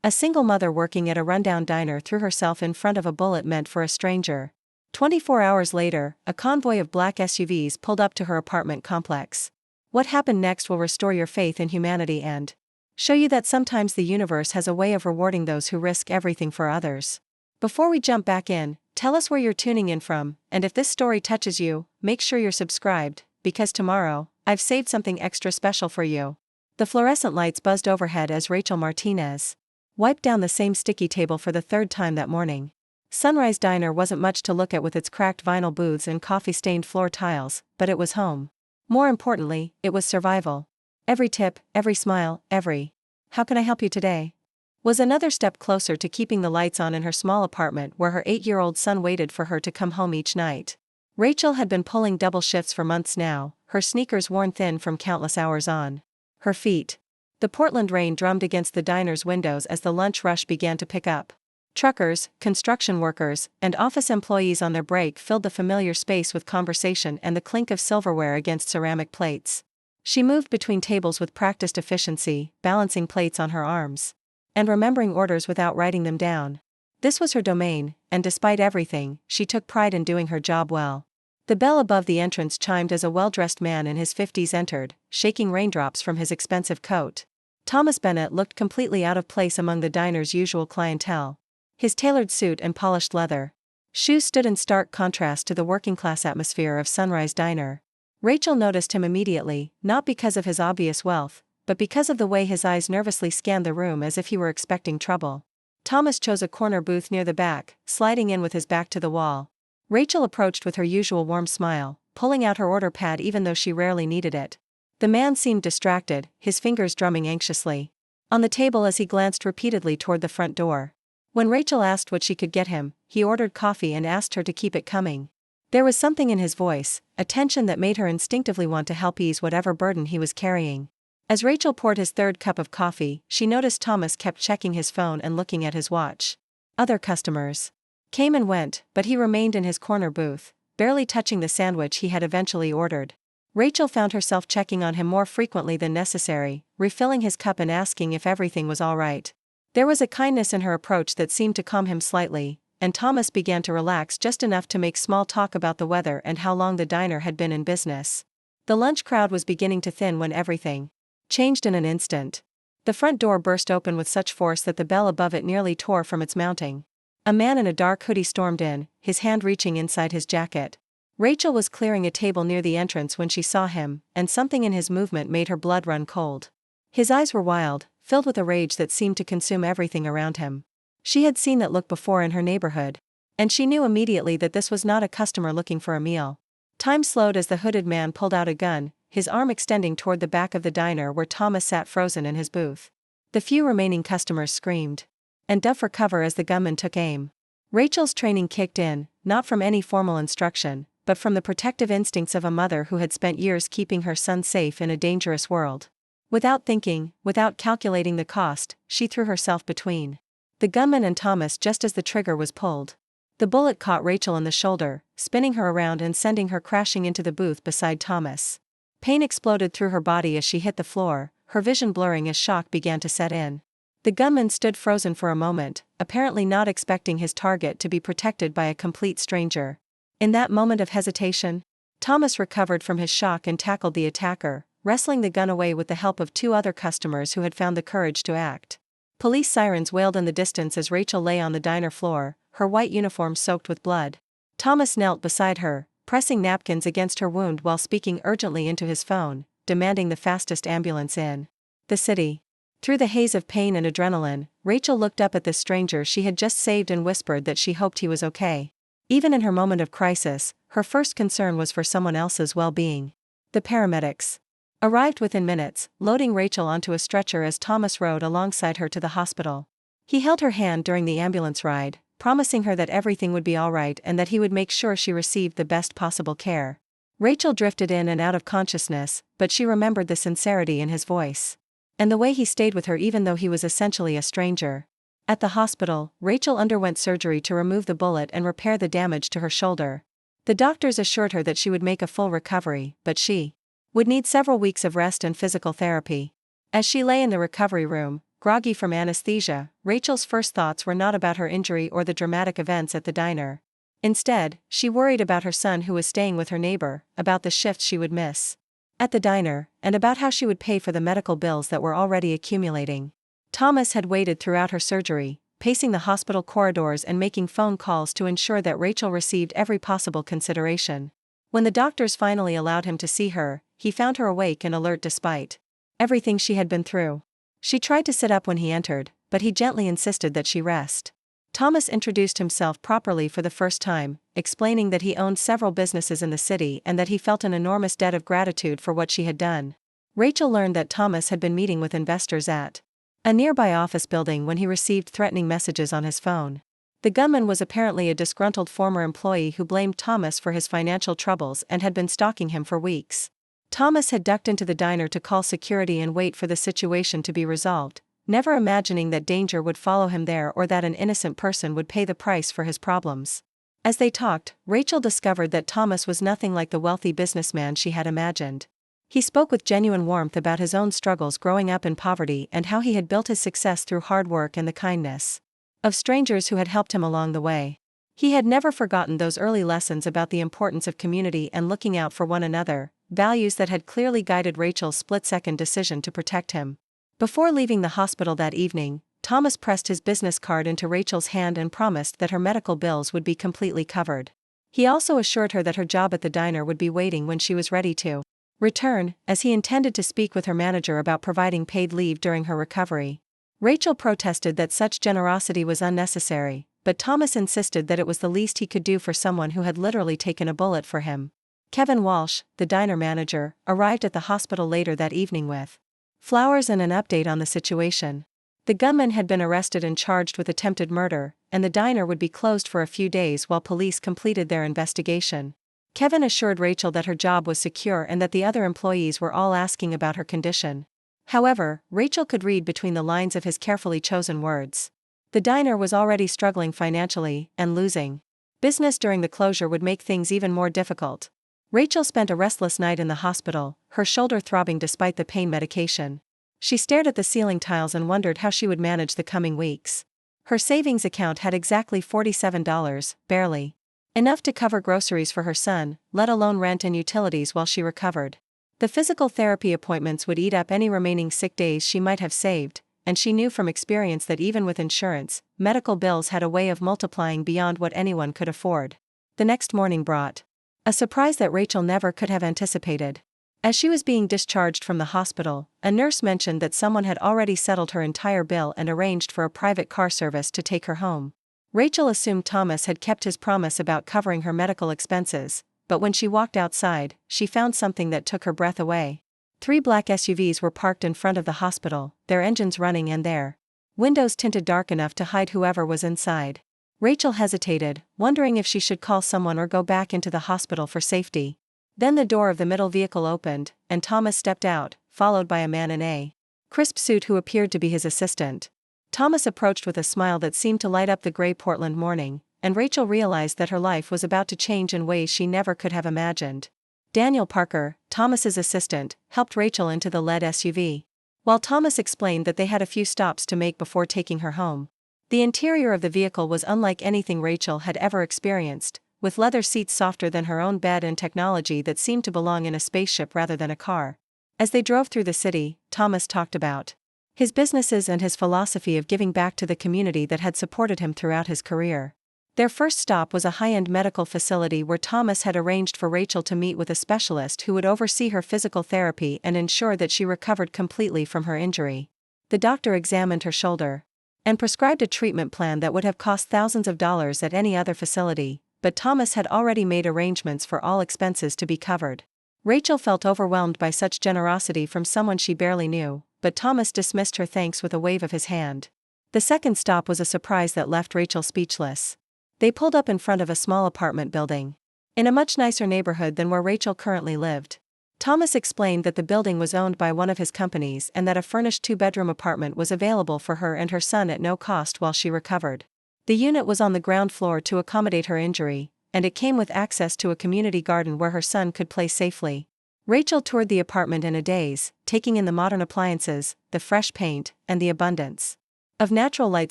A single mother working at a rundown diner threw herself in front of a bullet meant for a stranger. 24 hours later, a convoy of black SUVs pulled up to her apartment complex. What happened next will restore your faith in humanity and show you that sometimes the universe has a way of rewarding those who risk everything for others. Before we jump back in, tell us where you're tuning in from, and if this story touches you, make sure you're subscribed, because tomorrow, I've saved something extra special for you. The fluorescent lights buzzed overhead as Rachel Martinez wiped down the same sticky table for the third time that morning. Sunrise Diner wasn't much to look at with its cracked vinyl booths and coffee-stained floor tiles, but it was home. More importantly, it was survival. Every tip, every smile, every "How can I help you today?" was another step closer to keeping the lights on in her small apartment where her 8-year-old son waited for her to come home each night. Rachel had been pulling double shifts for months now, her sneakers worn thin from countless hours on her feet. The Portland rain drummed against the diner's windows as the lunch rush began to pick up. Truckers, construction workers, and office employees on their break filled the familiar space with conversation and the clink of silverware against ceramic plates. She moved between tables with practiced efficiency, balancing plates on her arms and remembering orders without writing them down. This was her domain, and despite everything, she took pride in doing her job well. The bell above the entrance chimed as a well-dressed man in his 50s entered, shaking raindrops from his expensive coat. Thomas Bennett looked completely out of place among the diner's usual clientele. His tailored suit and polished leather shoes stood in stark contrast to the working-class atmosphere of Sunrise Diner. Rachel noticed him immediately, not because of his obvious wealth, but because of the way his eyes nervously scanned the room as if he were expecting trouble. Thomas chose a corner booth near the back, sliding in with his back to the wall. Rachel approached with her usual warm smile, pulling out her order pad even though she rarely needed it. The man seemed distracted, his fingers drumming anxiously on the table as he glanced repeatedly toward the front door. When Rachel asked what she could get him, he ordered coffee and asked her to keep it coming. There was something in his voice, a tension that made her instinctively want to help ease whatever burden he was carrying. As Rachel poured his third cup of coffee, she noticed Thomas kept checking his phone and looking at his watch. Other customers came and went, but he remained in his corner booth, barely touching the sandwich he had eventually ordered. Rachel found herself checking on him more frequently than necessary, refilling his cup and asking if everything was all right. There was a kindness in her approach that seemed to calm him slightly, and Thomas began to relax just enough to make small talk about the weather and how long the diner had been in business. The lunch crowd was beginning to thin when everything changed in an instant. The front door burst open with such force that the bell above it nearly tore from its mounting. A man in a dark hoodie stormed in, his hand reaching inside his jacket. Rachel was clearing a table near the entrance when she saw him, and something in his movement made her blood run cold. His eyes were wild, filled with a rage that seemed to consume everything around him. She had seen that look before in her neighborhood, and she knew immediately that this was not a customer looking for a meal. Time slowed as the hooded man pulled out a gun, his arm extending toward the back of the diner where Thomas sat frozen in his booth. The few remaining customers screamed and dove for cover as the gunman took aim. Rachel's training kicked in, not from any formal instruction, but from the protective instincts of a mother who had spent years keeping her son safe in a dangerous world. Without thinking, without calculating the cost, she threw herself between the gunman and Thomas just as the trigger was pulled. The bullet caught Rachel in the shoulder, spinning her around and sending her crashing into the booth beside Thomas. Pain exploded through her body as she hit the floor, her vision blurring as shock began to set in. The gunman stood frozen for a moment, apparently not expecting his target to be protected by a complete stranger. In that moment of hesitation, Thomas recovered from his shock and tackled the attacker, wrestling the gun away with the help of 2 other customers who had found the courage to act. Police sirens wailed in the distance as Rachel lay on the diner floor, her white uniform soaked with blood. Thomas knelt beside her, pressing napkins against her wound while speaking urgently into his phone, demanding the fastest ambulance in the city. Through the haze of pain and adrenaline, Rachel looked up at the stranger she had just saved and whispered that she hoped he was okay. Even in her moment of crisis, her first concern was for someone else's well-being. The paramedics arrived within minutes, loading Rachel onto a stretcher as Thomas rode alongside her to the hospital. He held her hand during the ambulance ride, promising her that everything would be all right and that he would make sure she received the best possible care. Rachel drifted in and out of consciousness, but she remembered the sincerity in his voice and the way he stayed with her even though he was essentially a stranger. At the hospital, Rachel underwent surgery to remove the bullet and repair the damage to her shoulder. The doctors assured her that she would make a full recovery, but she would need several weeks of rest and physical therapy. As she lay in the recovery room, groggy from anesthesia, Rachel's first thoughts were not about her injury or the dramatic events at the diner. Instead, she worried about her son who was staying with her neighbor, about the shifts she would miss at the diner, and about how she would pay for the medical bills that were already accumulating. Thomas had waited throughout her surgery, pacing the hospital corridors and making phone calls to ensure that Rachel received every possible consideration. When the doctors finally allowed him to see her, he found her awake and alert despite everything she had been through. She tried to sit up when he entered, but he gently insisted that she rest. Thomas introduced himself properly for the first time, explaining that he owned several businesses in the city and that he felt an enormous debt of gratitude for what she had done. Rachel learned that Thomas had been meeting with investors at a nearby office building when he received threatening messages on his phone. The gunman was apparently a disgruntled former employee who blamed Thomas for his financial troubles and had been stalking him for weeks. Thomas had ducked into the diner to call security and wait for the situation to be resolved, never imagining that danger would follow him there or that an innocent person would pay the price for his problems. As they talked, Rachel discovered that Thomas was nothing like the wealthy businessman she had imagined. He spoke with genuine warmth about his own struggles growing up in poverty and how he had built his success through hard work and the kindness of strangers who had helped him along the way. He had never forgotten those early lessons about the importance of community and looking out for one another, values that had clearly guided Rachel's split-second decision to protect him. Before leaving the hospital that evening, Thomas pressed his business card into Rachel's hand and promised that her medical bills would be completely covered. He also assured her that her job at the diner would be waiting when she was ready to return, as he intended to speak with her manager about providing paid leave during her recovery. Rachel protested that such generosity was unnecessary, but Thomas insisted that it was the least he could do for someone who had literally taken a bullet for him. Kevin Walsh, the diner manager, arrived at the hospital later that evening with flowers and an update on the situation. The gunman had been arrested and charged with attempted murder, and the diner would be closed for a few days while police completed their investigation. Kevin assured Rachel that her job was secure and that the other employees were all asking about her condition. However, Rachel could read between the lines of his carefully chosen words. The diner was already struggling financially, and losing business during the closure would make things even more difficult. Rachel spent a restless night in the hospital, her shoulder throbbing despite the pain medication. She stared at the ceiling tiles and wondered how she would manage the coming weeks. Her savings account had exactly $47, barely enough to cover groceries for her son, let alone rent and utilities while she recovered. The physical therapy appointments would eat up any remaining sick days she might have saved, and she knew from experience that even with insurance, medical bills had a way of multiplying beyond what anyone could afford. The next morning brought a surprise that Rachel never could have anticipated. As she was being discharged from the hospital, a nurse mentioned that someone had already settled her entire bill and arranged for a private car service to take her home. Rachel assumed Thomas had kept his promise about covering her medical expenses, but when she walked outside, she found something that took her breath away. 3 black SUVs were parked in front of the hospital, their engines running and their windows tinted dark enough to hide whoever was inside. Rachel hesitated, wondering if she should call someone or go back into the hospital for safety. Then the door of the middle vehicle opened, and Thomas stepped out, followed by a man in a crisp suit who appeared to be his assistant. Thomas approached with a smile that seemed to light up the gray Portland morning, and Rachel realized that her life was about to change in ways she never could have imagined. Daniel Parker, Thomas's assistant, helped Rachel into the lead SUV. While Thomas explained that they had a few stops to make before taking her home. The interior of the vehicle was unlike anything Rachel had ever experienced, with leather seats softer than her own bed and technology that seemed to belong in a spaceship rather than a car. As they drove through the city, Thomas talked about his businesses and his philosophy of giving back to the community that had supported him throughout his career. Their first stop was a high-end medical facility where Thomas had arranged for Rachel to meet with a specialist who would oversee her physical therapy and ensure that she recovered completely from her injury. The doctor examined her shoulder and prescribed a treatment plan that would have cost thousands of dollars at any other facility, but Thomas had already made arrangements for all expenses to be covered. Rachel felt overwhelmed by such generosity from someone she barely knew, but Thomas dismissed her thanks with a wave of his hand. The second stop was a surprise that left Rachel speechless. They pulled up in front of a small apartment building in a much nicer neighborhood than where Rachel currently lived. Thomas explained that the building was owned by one of his companies and that a furnished 2-bedroom apartment was available for her and her son at no cost while she recovered. The unit was on the ground floor to accommodate her injury, and it came with access to a community garden where her son could play safely. Rachel toured the apartment in a daze, taking in the modern appliances, the fresh paint, and the abundance of natural light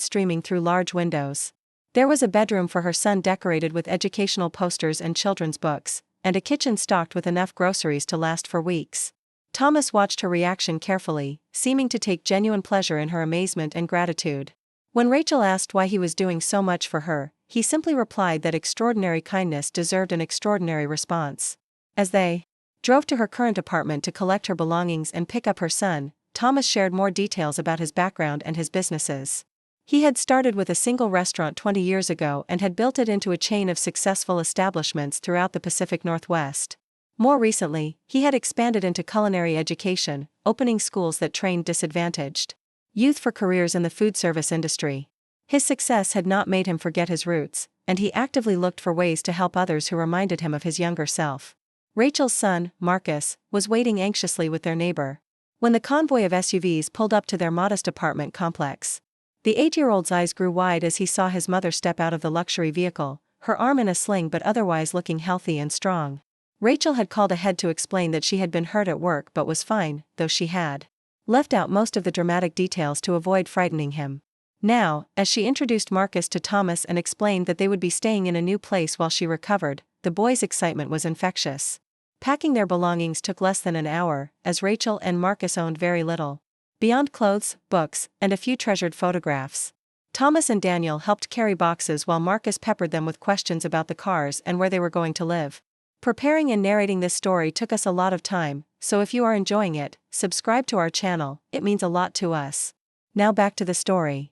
streaming through large windows. There was a bedroom for her son decorated with educational posters and children's books, and a kitchen stocked with enough groceries to last for weeks. Thomas watched her reaction carefully, seeming to take genuine pleasure in her amazement and gratitude. When Rachel asked why he was doing so much for her, he simply replied that extraordinary kindness deserved an extraordinary response. As they drove to her current apartment to collect her belongings and pick up her son, Thomas shared more details about his background and his businesses. He had started with a single restaurant 20 years ago and had built it into a chain of successful establishments throughout the Pacific Northwest. More recently, he had expanded into culinary education, opening schools that trained disadvantaged youth for careers in the food service industry. His success had not made him forget his roots, and he actively looked for ways to help others who reminded him of his younger self. Rachel's son, Marcus, was waiting anxiously with their neighbor when the convoy of SUVs pulled up to their modest apartment complex. The 8-year-old's eyes grew wide as he saw his mother step out of the luxury vehicle, her arm in a sling but otherwise looking healthy and strong. Rachel had called ahead to explain that she had been hurt at work but was fine, though she had left out most of the dramatic details to avoid frightening him. Now, as she introduced Marcus to Thomas and explained that they would be staying in a new place while she recovered, the boy's excitement was infectious. Packing their belongings took less than an hour, as Rachel and Marcus owned very little beyond clothes, books, and a few treasured photographs. Thomas and Daniel helped carry boxes while Marcus peppered them with questions about the cars and where they were going to live. Preparing and narrating this story took us a lot of time, so if you are enjoying it, subscribe to our channel, it means a lot to us. Now back to the story.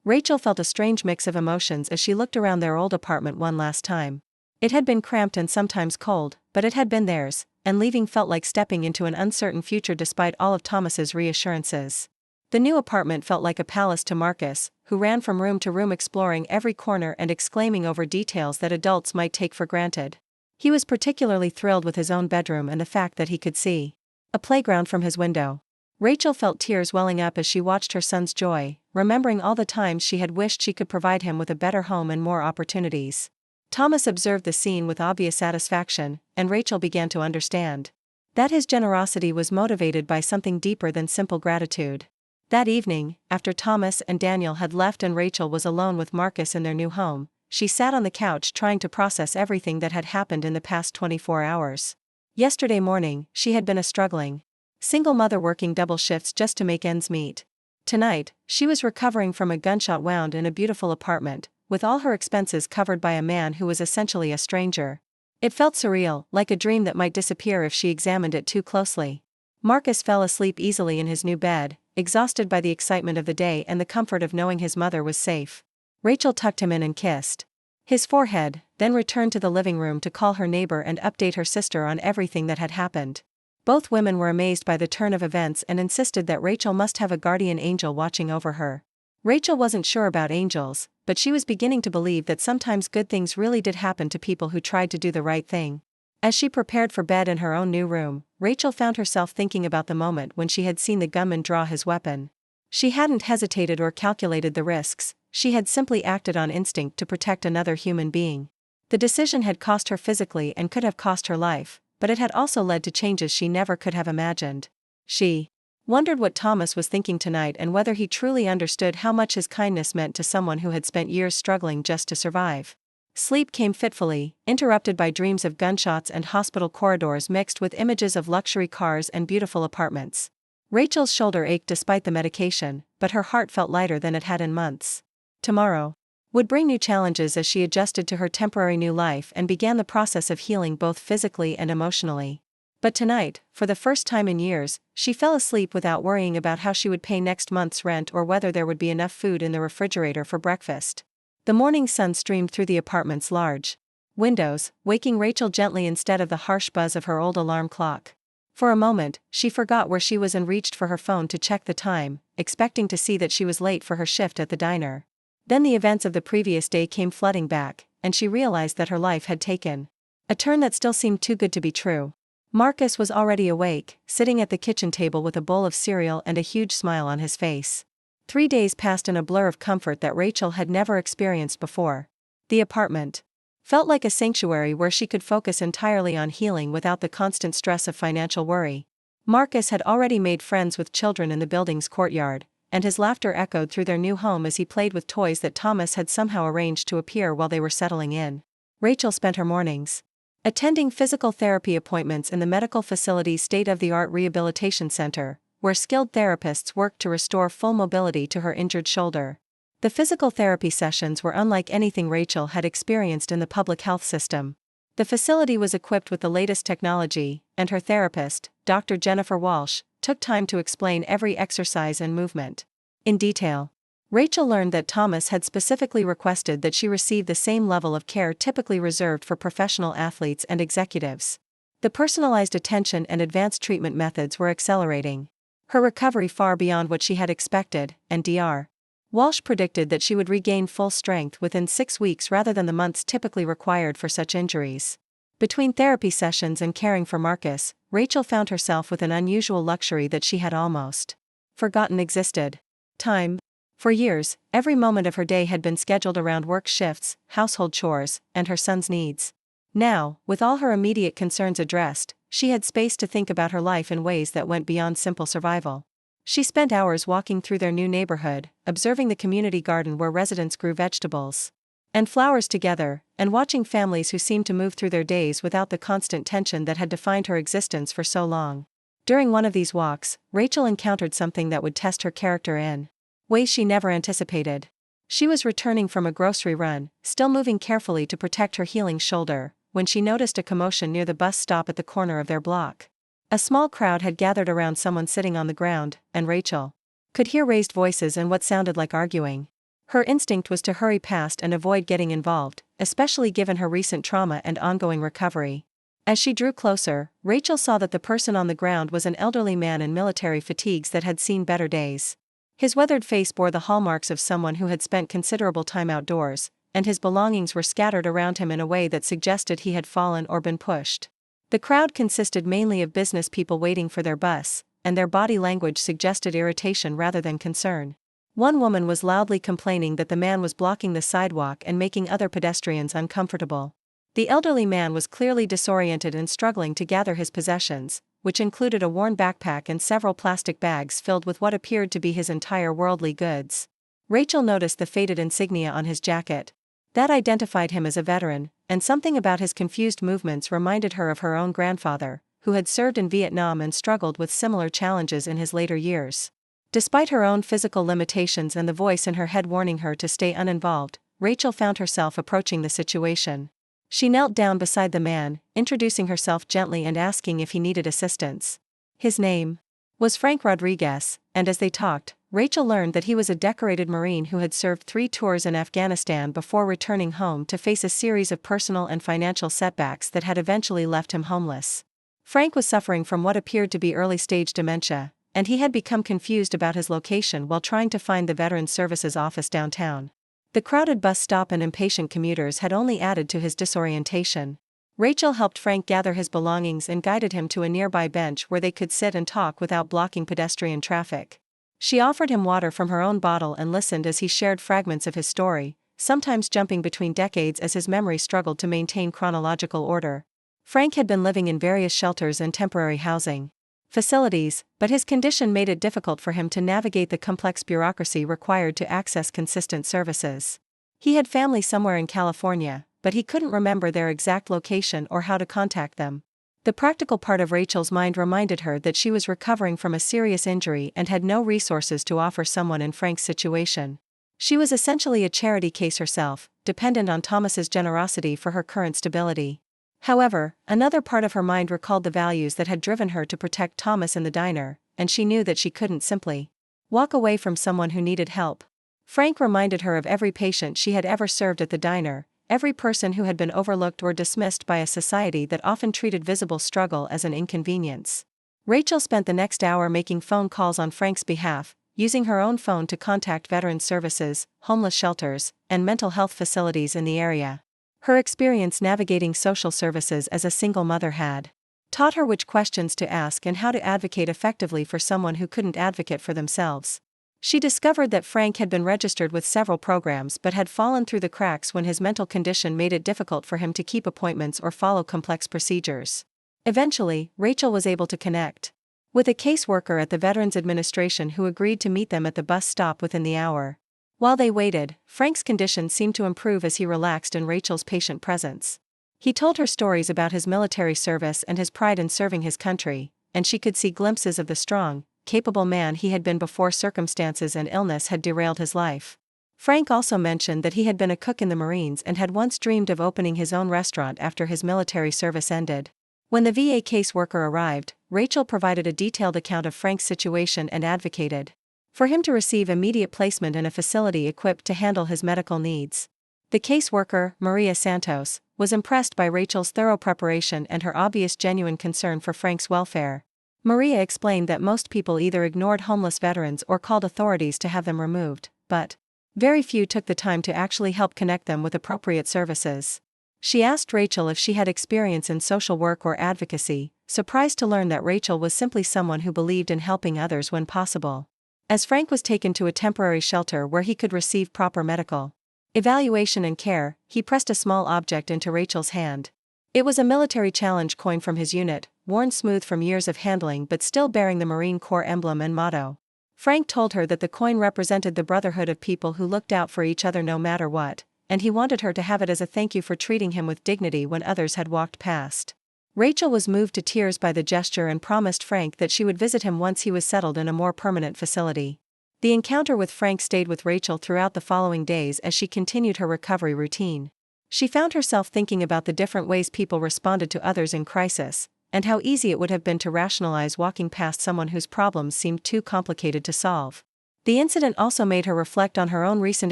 Rachel felt a strange mix of emotions as she looked around their old apartment one last time. It had been cramped and sometimes cold, but it had been theirs, and leaving felt like stepping into an uncertain future despite all of Thomas's reassurances. The new apartment felt like a palace to Marcus, who ran from room to room exploring every corner and exclaiming over details that adults might take for granted. He was particularly thrilled with his own bedroom and the fact that he could see a playground from his window. Rachel felt tears welling up as she watched her son's joy, remembering all the times she had wished she could provide him with a better home and more opportunities. Thomas observed the scene with obvious satisfaction, and Rachel began to understand that his generosity was motivated by something deeper than simple gratitude. That evening, after Thomas and Daniel had left and Rachel was alone with Marcus in their new home, she sat on the couch trying to process everything that had happened in the past 24 hours. Yesterday morning, she had been a struggling single mother working double shifts just to make ends meet. Tonight, she was recovering from a gunshot wound in a beautiful apartment, with all her expenses covered by a man who was essentially a stranger. It felt surreal, like a dream that might disappear if she examined it too closely. Marcus fell asleep easily in his new bed, exhausted by the excitement of the day and the comfort of knowing his mother was safe. Rachel tucked him in and kissed his forehead, then returned to the living room to call her neighbor and update her sister on everything that had happened. Both women were amazed by the turn of events and insisted that Rachel must have a guardian angel watching over her. Rachel wasn't sure about angels, but she was beginning to believe that sometimes good things really did happen to people who tried to do the right thing. As she prepared for bed in her own new room, Rachel found herself thinking about the moment when she had seen the gunman draw his weapon. She hadn't hesitated or calculated the risks, she had simply acted on instinct to protect another human being. The decision had cost her physically and could have cost her life, but it had also led to changes she never could have imagined. She wondered what Thomas was thinking tonight and whether he truly understood how much his kindness meant to someone who had spent years struggling just to survive. Sleep came fitfully, interrupted by dreams of gunshots and hospital corridors mixed with images of luxury cars and beautiful apartments. Rachel's shoulder ached despite the medication, but her heart felt lighter than it had in months. Tomorrow would bring new challenges as she adjusted to her temporary new life and began the process of healing both physically and emotionally. But tonight, for the first time in years, she fell asleep without worrying about how she would pay next month's rent or whether there would be enough food in the refrigerator for breakfast. The morning sun streamed through the apartment's large windows, waking Rachel gently instead of the harsh buzz of her old alarm clock. For a moment, she forgot where she was and reached for her phone to check the time, expecting to see that she was late for her shift at the diner. Then the events of the previous day came flooding back, and she realized that her life had taken a turn that still seemed too good to be true. Marcus was already awake, sitting at the kitchen table with a bowl of cereal and a huge smile on his face. 3 days passed in a blur of comfort that Rachel had never experienced before. The apartment Felt like a sanctuary where she could focus entirely on healing without the constant stress of financial worry. Marcus had already made friends with children in the building's courtyard, and his laughter echoed through their new home as he played with toys that Thomas had somehow arranged to appear while they were settling in. Rachel spent her mornings attending physical therapy appointments in the medical facility's state-of-the-art rehabilitation center, where skilled therapists worked to restore full mobility to her injured shoulder. The physical therapy sessions were unlike anything Rachel had experienced in the public health system. The facility was equipped with the latest technology, and her therapist, Dr. Jennifer Walsh, took time to explain every exercise and movement in detail. Rachel learned that Thomas had specifically requested that she receive the same level of care typically reserved for professional athletes and executives. The personalized attention and advanced treatment methods were accelerating her recovery far beyond what she had expected, and Dr. Walsh predicted that she would regain full strength within 6 weeks rather than the months typically required for such injuries. Between therapy sessions and caring for Marcus, Rachel found herself with an unusual luxury that she had almost forgotten existed: time. For years, every moment of her day had been scheduled around work shifts, household chores, and her son's needs. Now, with all her immediate concerns addressed, she had space to think about her life in ways that went beyond simple survival. She spent hours walking through their new neighborhood, observing the community garden where residents grew vegetables and flowers together, and watching families who seemed to move through their days without the constant tension that had defined her existence for so long. During one of these walks, Rachel encountered something that would test her character in ways she never anticipated. She was returning from a grocery run, still moving carefully to protect her healing shoulder, when she noticed a commotion near the bus stop at the corner of their block. A small crowd had gathered around someone sitting on the ground, and Rachel could hear raised voices and what sounded like arguing. Her instinct was to hurry past and avoid getting involved, especially given her recent trauma and ongoing recovery. As she drew closer, Rachel saw that the person on the ground was an elderly man in military fatigues that had seen better days. His weathered face bore the hallmarks of someone who had spent considerable time outdoors, and his belongings were scattered around him in a way that suggested he had fallen or been pushed. The crowd consisted mainly of business people waiting for their bus, and their body language suggested irritation rather than concern. One woman was loudly complaining that the man was blocking the sidewalk and making other pedestrians uncomfortable. The elderly man was clearly disoriented and struggling to gather his possessions, which included a worn backpack and several plastic bags filled with what appeared to be his entire worldly goods. Rachel noticed the faded insignia on his jacket. That identified him as a veteran, and something about his confused movements reminded her of her own grandfather, who had served in Vietnam and struggled with similar challenges in his later years. Despite her own physical limitations and the voice in her head warning her to stay uninvolved, Rachel found herself approaching the situation. She knelt down beside the man, introducing herself gently and asking if he needed assistance. His name was Frank Rodriguez, and as they talked, Rachel learned that he was a decorated Marine who had served 3 tours in Afghanistan before returning home to face a series of personal and financial setbacks that had eventually left him homeless. Frank was suffering from what appeared to be early-stage dementia, and he had become confused about his location while trying to find the Veterans Services office downtown. The crowded bus stop and impatient commuters had only added to his disorientation. Rachel helped Frank gather his belongings and guided him to a nearby bench where they could sit and talk without blocking pedestrian traffic. She offered him water from her own bottle and listened as he shared fragments of his story, sometimes jumping between decades as his memory struggled to maintain chronological order. Frank had been living in various shelters and temporary housing facilities, but his condition made it difficult for him to navigate the complex bureaucracy required to access consistent services. He had family somewhere in California, but he couldn't remember their exact location or how to contact them. The practical part of Rachel's mind reminded her that she was recovering from a serious injury and had no resources to offer someone in Frank's situation. She was essentially a charity case herself, dependent on Thomas's generosity for her current stability. However, another part of her mind recalled the values that had driven her to protect Thomas in the diner, and she knew that she couldn't simply walk away from someone who needed help. Frank reminded her of every patient she had ever served at the diner, every person who had been overlooked or dismissed by a society that often treated visible struggle as an inconvenience. Rachel spent the next hour making phone calls on Frank's behalf, using her own phone to contact Veterans Services, homeless shelters, and mental health facilities in the area. Her experience navigating social services as a single mother had taught her which questions to ask and how to advocate effectively for someone who couldn't advocate for themselves. She discovered that Frank had been registered with several programs but had fallen through the cracks when his mental condition made it difficult for him to keep appointments or follow complex procedures. Eventually, Rachel was able to connect with a caseworker at the Veterans Administration who agreed to meet them at the bus stop within the hour. While they waited, Frank's condition seemed to improve as he relaxed in Rachel's patient presence. He told her stories about his military service and his pride in serving his country, and she could see glimpses of the strong, capable man he had been before circumstances and illness had derailed his life. Frank also mentioned that he had been a cook in the Marines and had once dreamed of opening his own restaurant after his military service ended. When the VA caseworker arrived, Rachel provided a detailed account of Frank's situation and advocated for him to receive immediate placement in a facility equipped to handle his medical needs. The caseworker, Maria Santos, was impressed by Rachel's thorough preparation and her obvious genuine concern for Frank's welfare. Maria explained that most people either ignored homeless veterans or called authorities to have them removed, but very few took the time to actually help connect them with appropriate services. She asked Rachel if she had experience in social work or advocacy, surprised to learn that Rachel was simply someone who believed in helping others when possible. As Frank was taken to a temporary shelter where he could receive proper medical evaluation and care, he pressed a small object into Rachel's hand. It was a military challenge coin from his unit, worn smooth from years of handling but still bearing the Marine Corps emblem and motto. Frank told her that the coin represented the brotherhood of people who looked out for each other no matter what, and he wanted her to have it as a thank you for treating him with dignity when others had walked past. Rachel was moved to tears by the gesture and promised Frank that she would visit him once he was settled in a more permanent facility. The encounter with Frank stayed with Rachel throughout the following days as she continued her recovery routine. She found herself thinking about the different ways people responded to others in crisis, and how easy it would have been to rationalize walking past someone whose problems seemed too complicated to solve. The incident also made her reflect on her own recent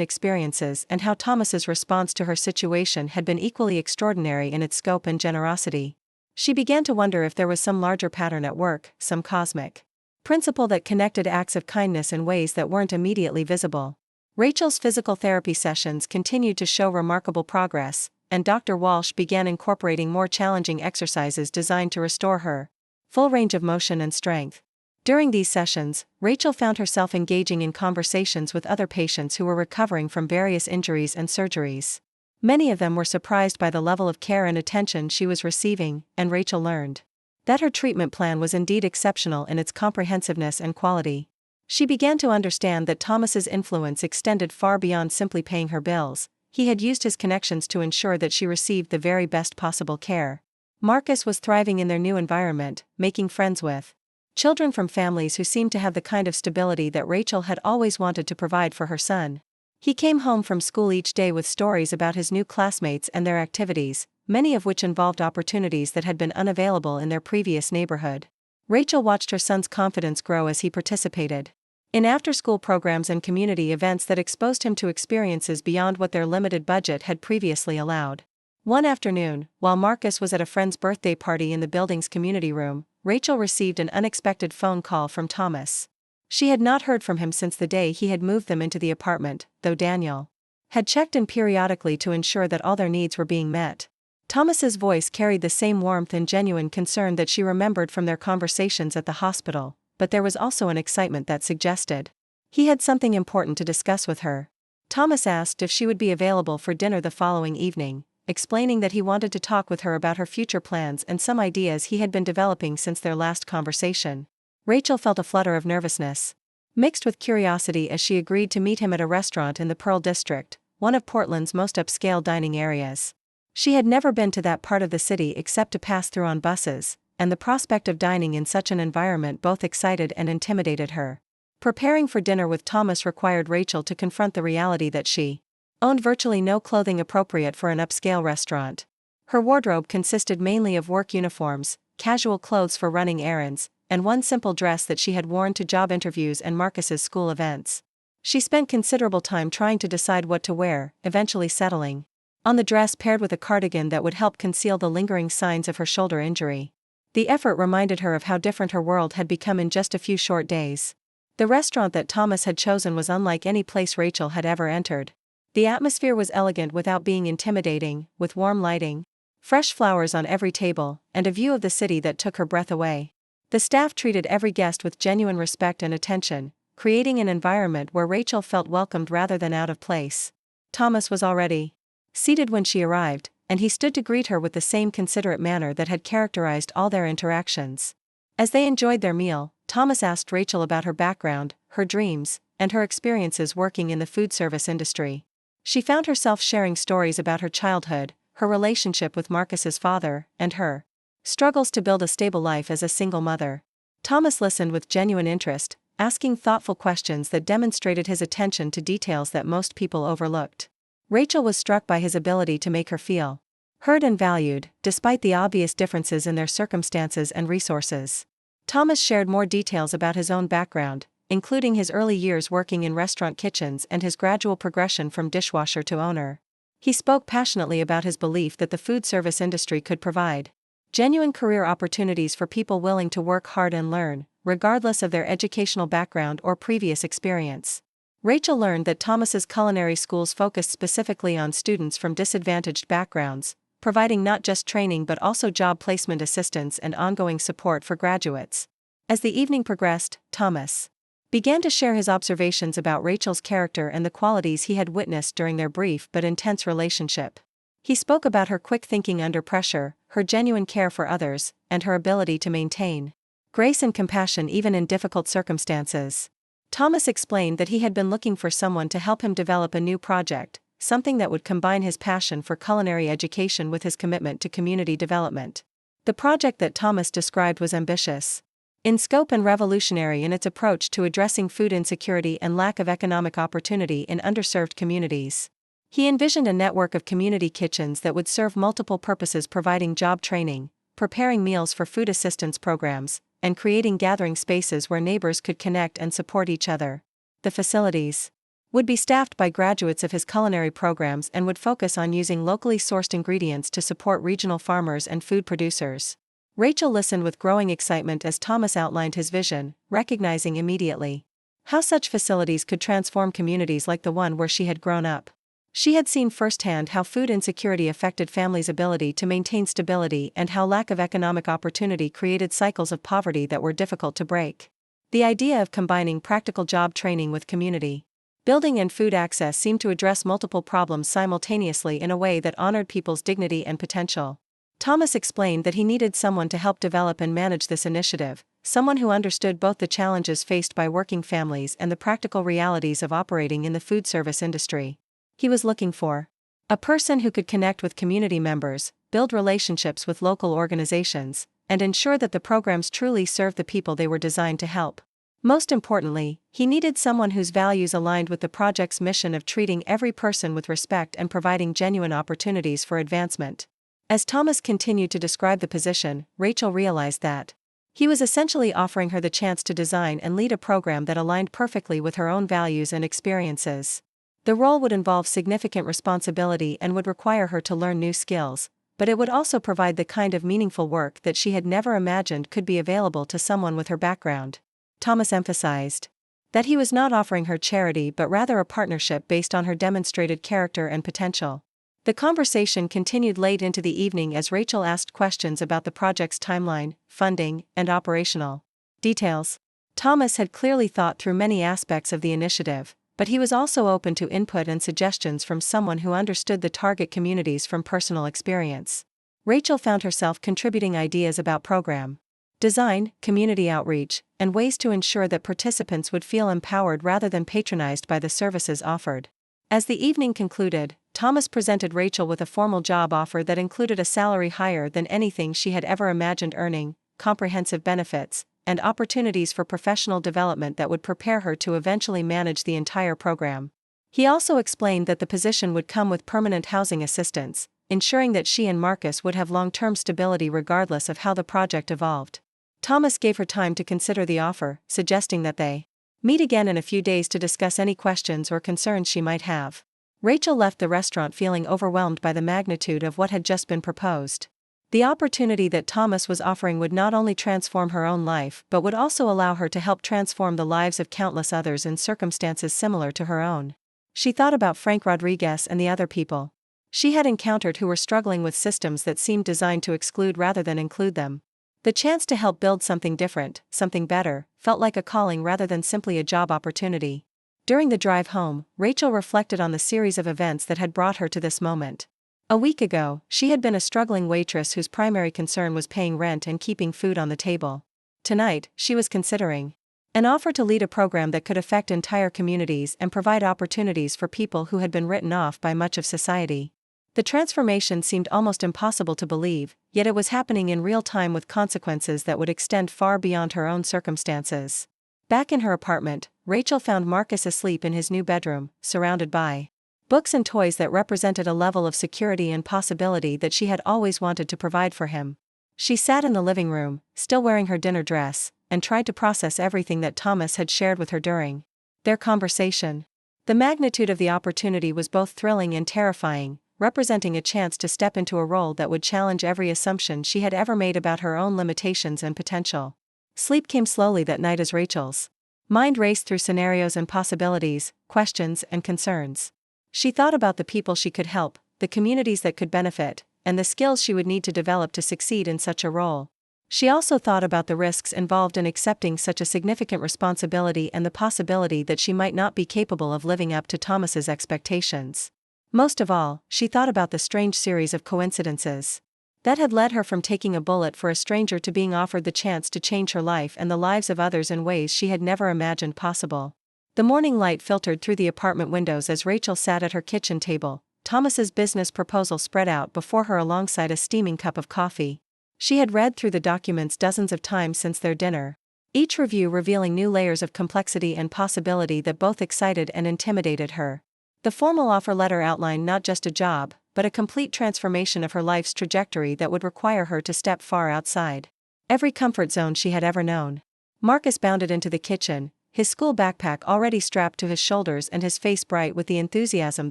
experiences and how Thomas's response to her situation had been equally extraordinary in its scope and generosity. She began to wonder if there was some larger pattern at work, some cosmic principle that connected acts of kindness in ways that weren't immediately visible. Rachel's physical therapy sessions continued to show remarkable progress, and Dr. Walsh began incorporating more challenging exercises designed to restore her full range of motion and strength. During these sessions, Rachel found herself engaging in conversations with other patients who were recovering from various injuries and surgeries. Many of them were surprised by the level of care and attention she was receiving, and Rachel learned that her treatment plan was indeed exceptional in its comprehensiveness and quality. She began to understand that Thomas's influence extended far beyond simply paying her bills. He had used his connections to ensure that she received the very best possible care. Marcus was thriving in their new environment, making friends with children from families who seemed to have the kind of stability that Rachel had always wanted to provide for her son. He came home from school each day with stories about his new classmates and their activities, many of which involved opportunities that had been unavailable in their previous neighborhood. Rachel watched her son's confidence grow as he participated in after-school programs and community events that exposed him to experiences beyond what their limited budget had previously allowed. One afternoon, while Marcus was at a friend's birthday party in the building's community room, Rachel received an unexpected phone call from Thomas. She had not heard from him since the day he had moved them into the apartment, though Daniel had checked in periodically to ensure that all their needs were being met. Thomas's voice carried the same warmth and genuine concern that she remembered from their conversations at the hospital, but there was also an excitement that suggested he had something important to discuss with her. Thomas asked if she would be available for dinner the following evening, explaining that he wanted to talk with her about her future plans and some ideas he had been developing since their last conversation. Rachel felt a flutter of nervousness, mixed with curiosity as she agreed to meet him at a restaurant in the Pearl District, one of Portland's most upscale dining areas. She had never been to that part of the city except to pass through on buses, and the prospect of dining in such an environment both excited and intimidated her. Preparing for dinner with Thomas required Rachel to confront the reality that she owned virtually no clothing appropriate for an upscale restaurant. Her wardrobe consisted mainly of work uniforms, casual clothes for running errands, and one simple dress that she had worn to job interviews and Marcus's school events. She spent considerable time trying to decide what to wear, eventually settling on the dress paired with a cardigan that would help conceal the lingering signs of her shoulder injury. The effort reminded her of how different her world had become in just a few short days. The restaurant that Thomas had chosen was unlike any place Rachel had ever entered. The atmosphere was elegant without being intimidating, with warm lighting, fresh flowers on every table, and a view of the city that took her breath away. The staff treated every guest with genuine respect and attention, creating an environment where Rachel felt welcomed rather than out of place. Thomas was already seated when she arrived, and he stood to greet her with the same considerate manner that had characterized all their interactions. As they enjoyed their meal, Thomas asked Rachel about her background, her dreams, and her experiences working in the food service industry. She found herself sharing stories about her childhood, her relationship with Marcus's father, and her struggles to build a stable life as a single mother. Thomas listened with genuine interest, asking thoughtful questions that demonstrated his attention to details that most people overlooked. Rachel was struck by his ability to make her feel heard and valued, despite the obvious differences in their circumstances and resources. Thomas shared more details about his own background, including his early years working in restaurant kitchens and his gradual progression from dishwasher to owner. He spoke passionately about his belief that the food service industry could provide genuine career opportunities for people willing to work hard and learn, regardless of their educational background or previous experience. Rachel learned that Thomas's culinary schools focused specifically on students from disadvantaged backgrounds, providing not just training but also job placement assistance and ongoing support for graduates. As the evening progressed, Thomas began to share his observations about Rachel's character and the qualities he had witnessed during their brief but intense relationship. He spoke about her quick thinking under pressure, her genuine care for others, and her ability to maintain grace and compassion even in difficult circumstances. Thomas explained that he had been looking for someone to help him develop a new project, something that would combine his passion for culinary education with his commitment to community development. The project that Thomas described was ambitious in scope and revolutionary in its approach to addressing food insecurity and lack of economic opportunity in underserved communities. He envisioned a network of community kitchens that would serve multiple purposes, providing job training, preparing meals for food assistance programs, and creating gathering spaces where neighbors could connect and support each other. The facilities would be staffed by graduates of his culinary programs and would focus on using locally sourced ingredients to support regional farmers and food producers. Rachel listened with growing excitement as Thomas outlined his vision, recognizing immediately how such facilities could transform communities like the one where she had grown up. She had seen firsthand how food insecurity affected families' ability to maintain stability and how lack of economic opportunity created cycles of poverty that were difficult to break. The idea of combining practical job training with community building and food access seemed to address multiple problems simultaneously in a way that honored people's dignity and potential. Thomas explained that he needed someone to help develop and manage this initiative, someone who understood both the challenges faced by working families and the practical realities of operating in the food service industry. He was looking for a person who could connect with community members, build relationships with local organizations, and ensure that the programs truly served the people they were designed to help. Most importantly, he needed someone whose values aligned with the project's mission of treating every person with respect and providing genuine opportunities for advancement. As Thomas continued to describe the position, Rachel realized that he was essentially offering her the chance to design and lead a program that aligned perfectly with her own values and experiences. The role would involve significant responsibility and would require her to learn new skills, but it would also provide the kind of meaningful work that she had never imagined could be available to someone with her background. Thomas emphasized that he was not offering her charity but rather a partnership based on her demonstrated character and potential. The conversation continued late into the evening as Rachel asked questions about the project's timeline, funding, and operational details. Thomas had clearly thought through many aspects of the initiative, but he was also open to input and suggestions from someone who understood the target communities from personal experience. Rachel found herself contributing ideas about program design, community outreach, and ways to ensure that participants would feel empowered rather than patronized by the services offered. As the evening concluded, Thomas presented Rachel with a formal job offer that included a salary higher than anything she had ever imagined earning, comprehensive benefits, and opportunities for professional development that would prepare her to eventually manage the entire program. He also explained that the position would come with permanent housing assistance, ensuring that she and Marcus would have long-term stability regardless of how the project evolved. Thomas gave her time to consider the offer, suggesting that they meet again in a few days to discuss any questions or concerns she might have. Rachel left the restaurant feeling overwhelmed by the magnitude of what had just been proposed. The opportunity that Thomas was offering would not only transform her own life but would also allow her to help transform the lives of countless others in circumstances similar to her own. She thought about Frank Rodriguez and the other people she had encountered who were struggling with systems that seemed designed to exclude rather than include them. The chance to help build something different, something better, felt like a calling rather than simply a job opportunity. During the drive home, Rachel reflected on the series of events that had brought her to this moment. A week ago, she had been a struggling waitress whose primary concern was paying rent and keeping food on the table. Tonight, she was considering an offer to lead a program that could affect entire communities and provide opportunities for people who had been written off by much of society. The transformation seemed almost impossible to believe, yet it was happening in real time with consequences that would extend far beyond her own circumstances. Back in her apartment, Rachel found Marcus asleep in his new bedroom, surrounded by books and toys that represented a level of security and possibility that she had always wanted to provide for him. She sat in the living room, still wearing her dinner dress, and tried to process everything that Thomas had shared with her during their conversation. The magnitude of the opportunity was both thrilling and terrifying, representing a chance to step into a role that would challenge every assumption she had ever made about her own limitations and potential. Sleep came slowly that night as Rachel's mind raced through scenarios and possibilities, questions and concerns. She thought about the people she could help, the communities that could benefit, and the skills she would need to develop to succeed in such a role. She also thought about the risks involved in accepting such a significant responsibility and the possibility that she might not be capable of living up to Thomas's expectations. Most of all, she thought about the strange series of coincidences that had led her from taking a bullet for a stranger to being offered the chance to change her life and the lives of others in ways she had never imagined possible. The morning light filtered through the apartment windows as Rachel sat at her kitchen table, Thomas's business proposal spread out before her alongside a steaming cup of coffee. She had read through the documents dozens of times since their dinner, each review revealing new layers of complexity and possibility that both excited and intimidated her. The formal offer letter outlined not just a job, but a complete transformation of her life's trajectory that would require her to step far outside every comfort zone she had ever known. Marcus bounded into the kitchen, his school backpack already strapped to his shoulders and his face bright with the enthusiasm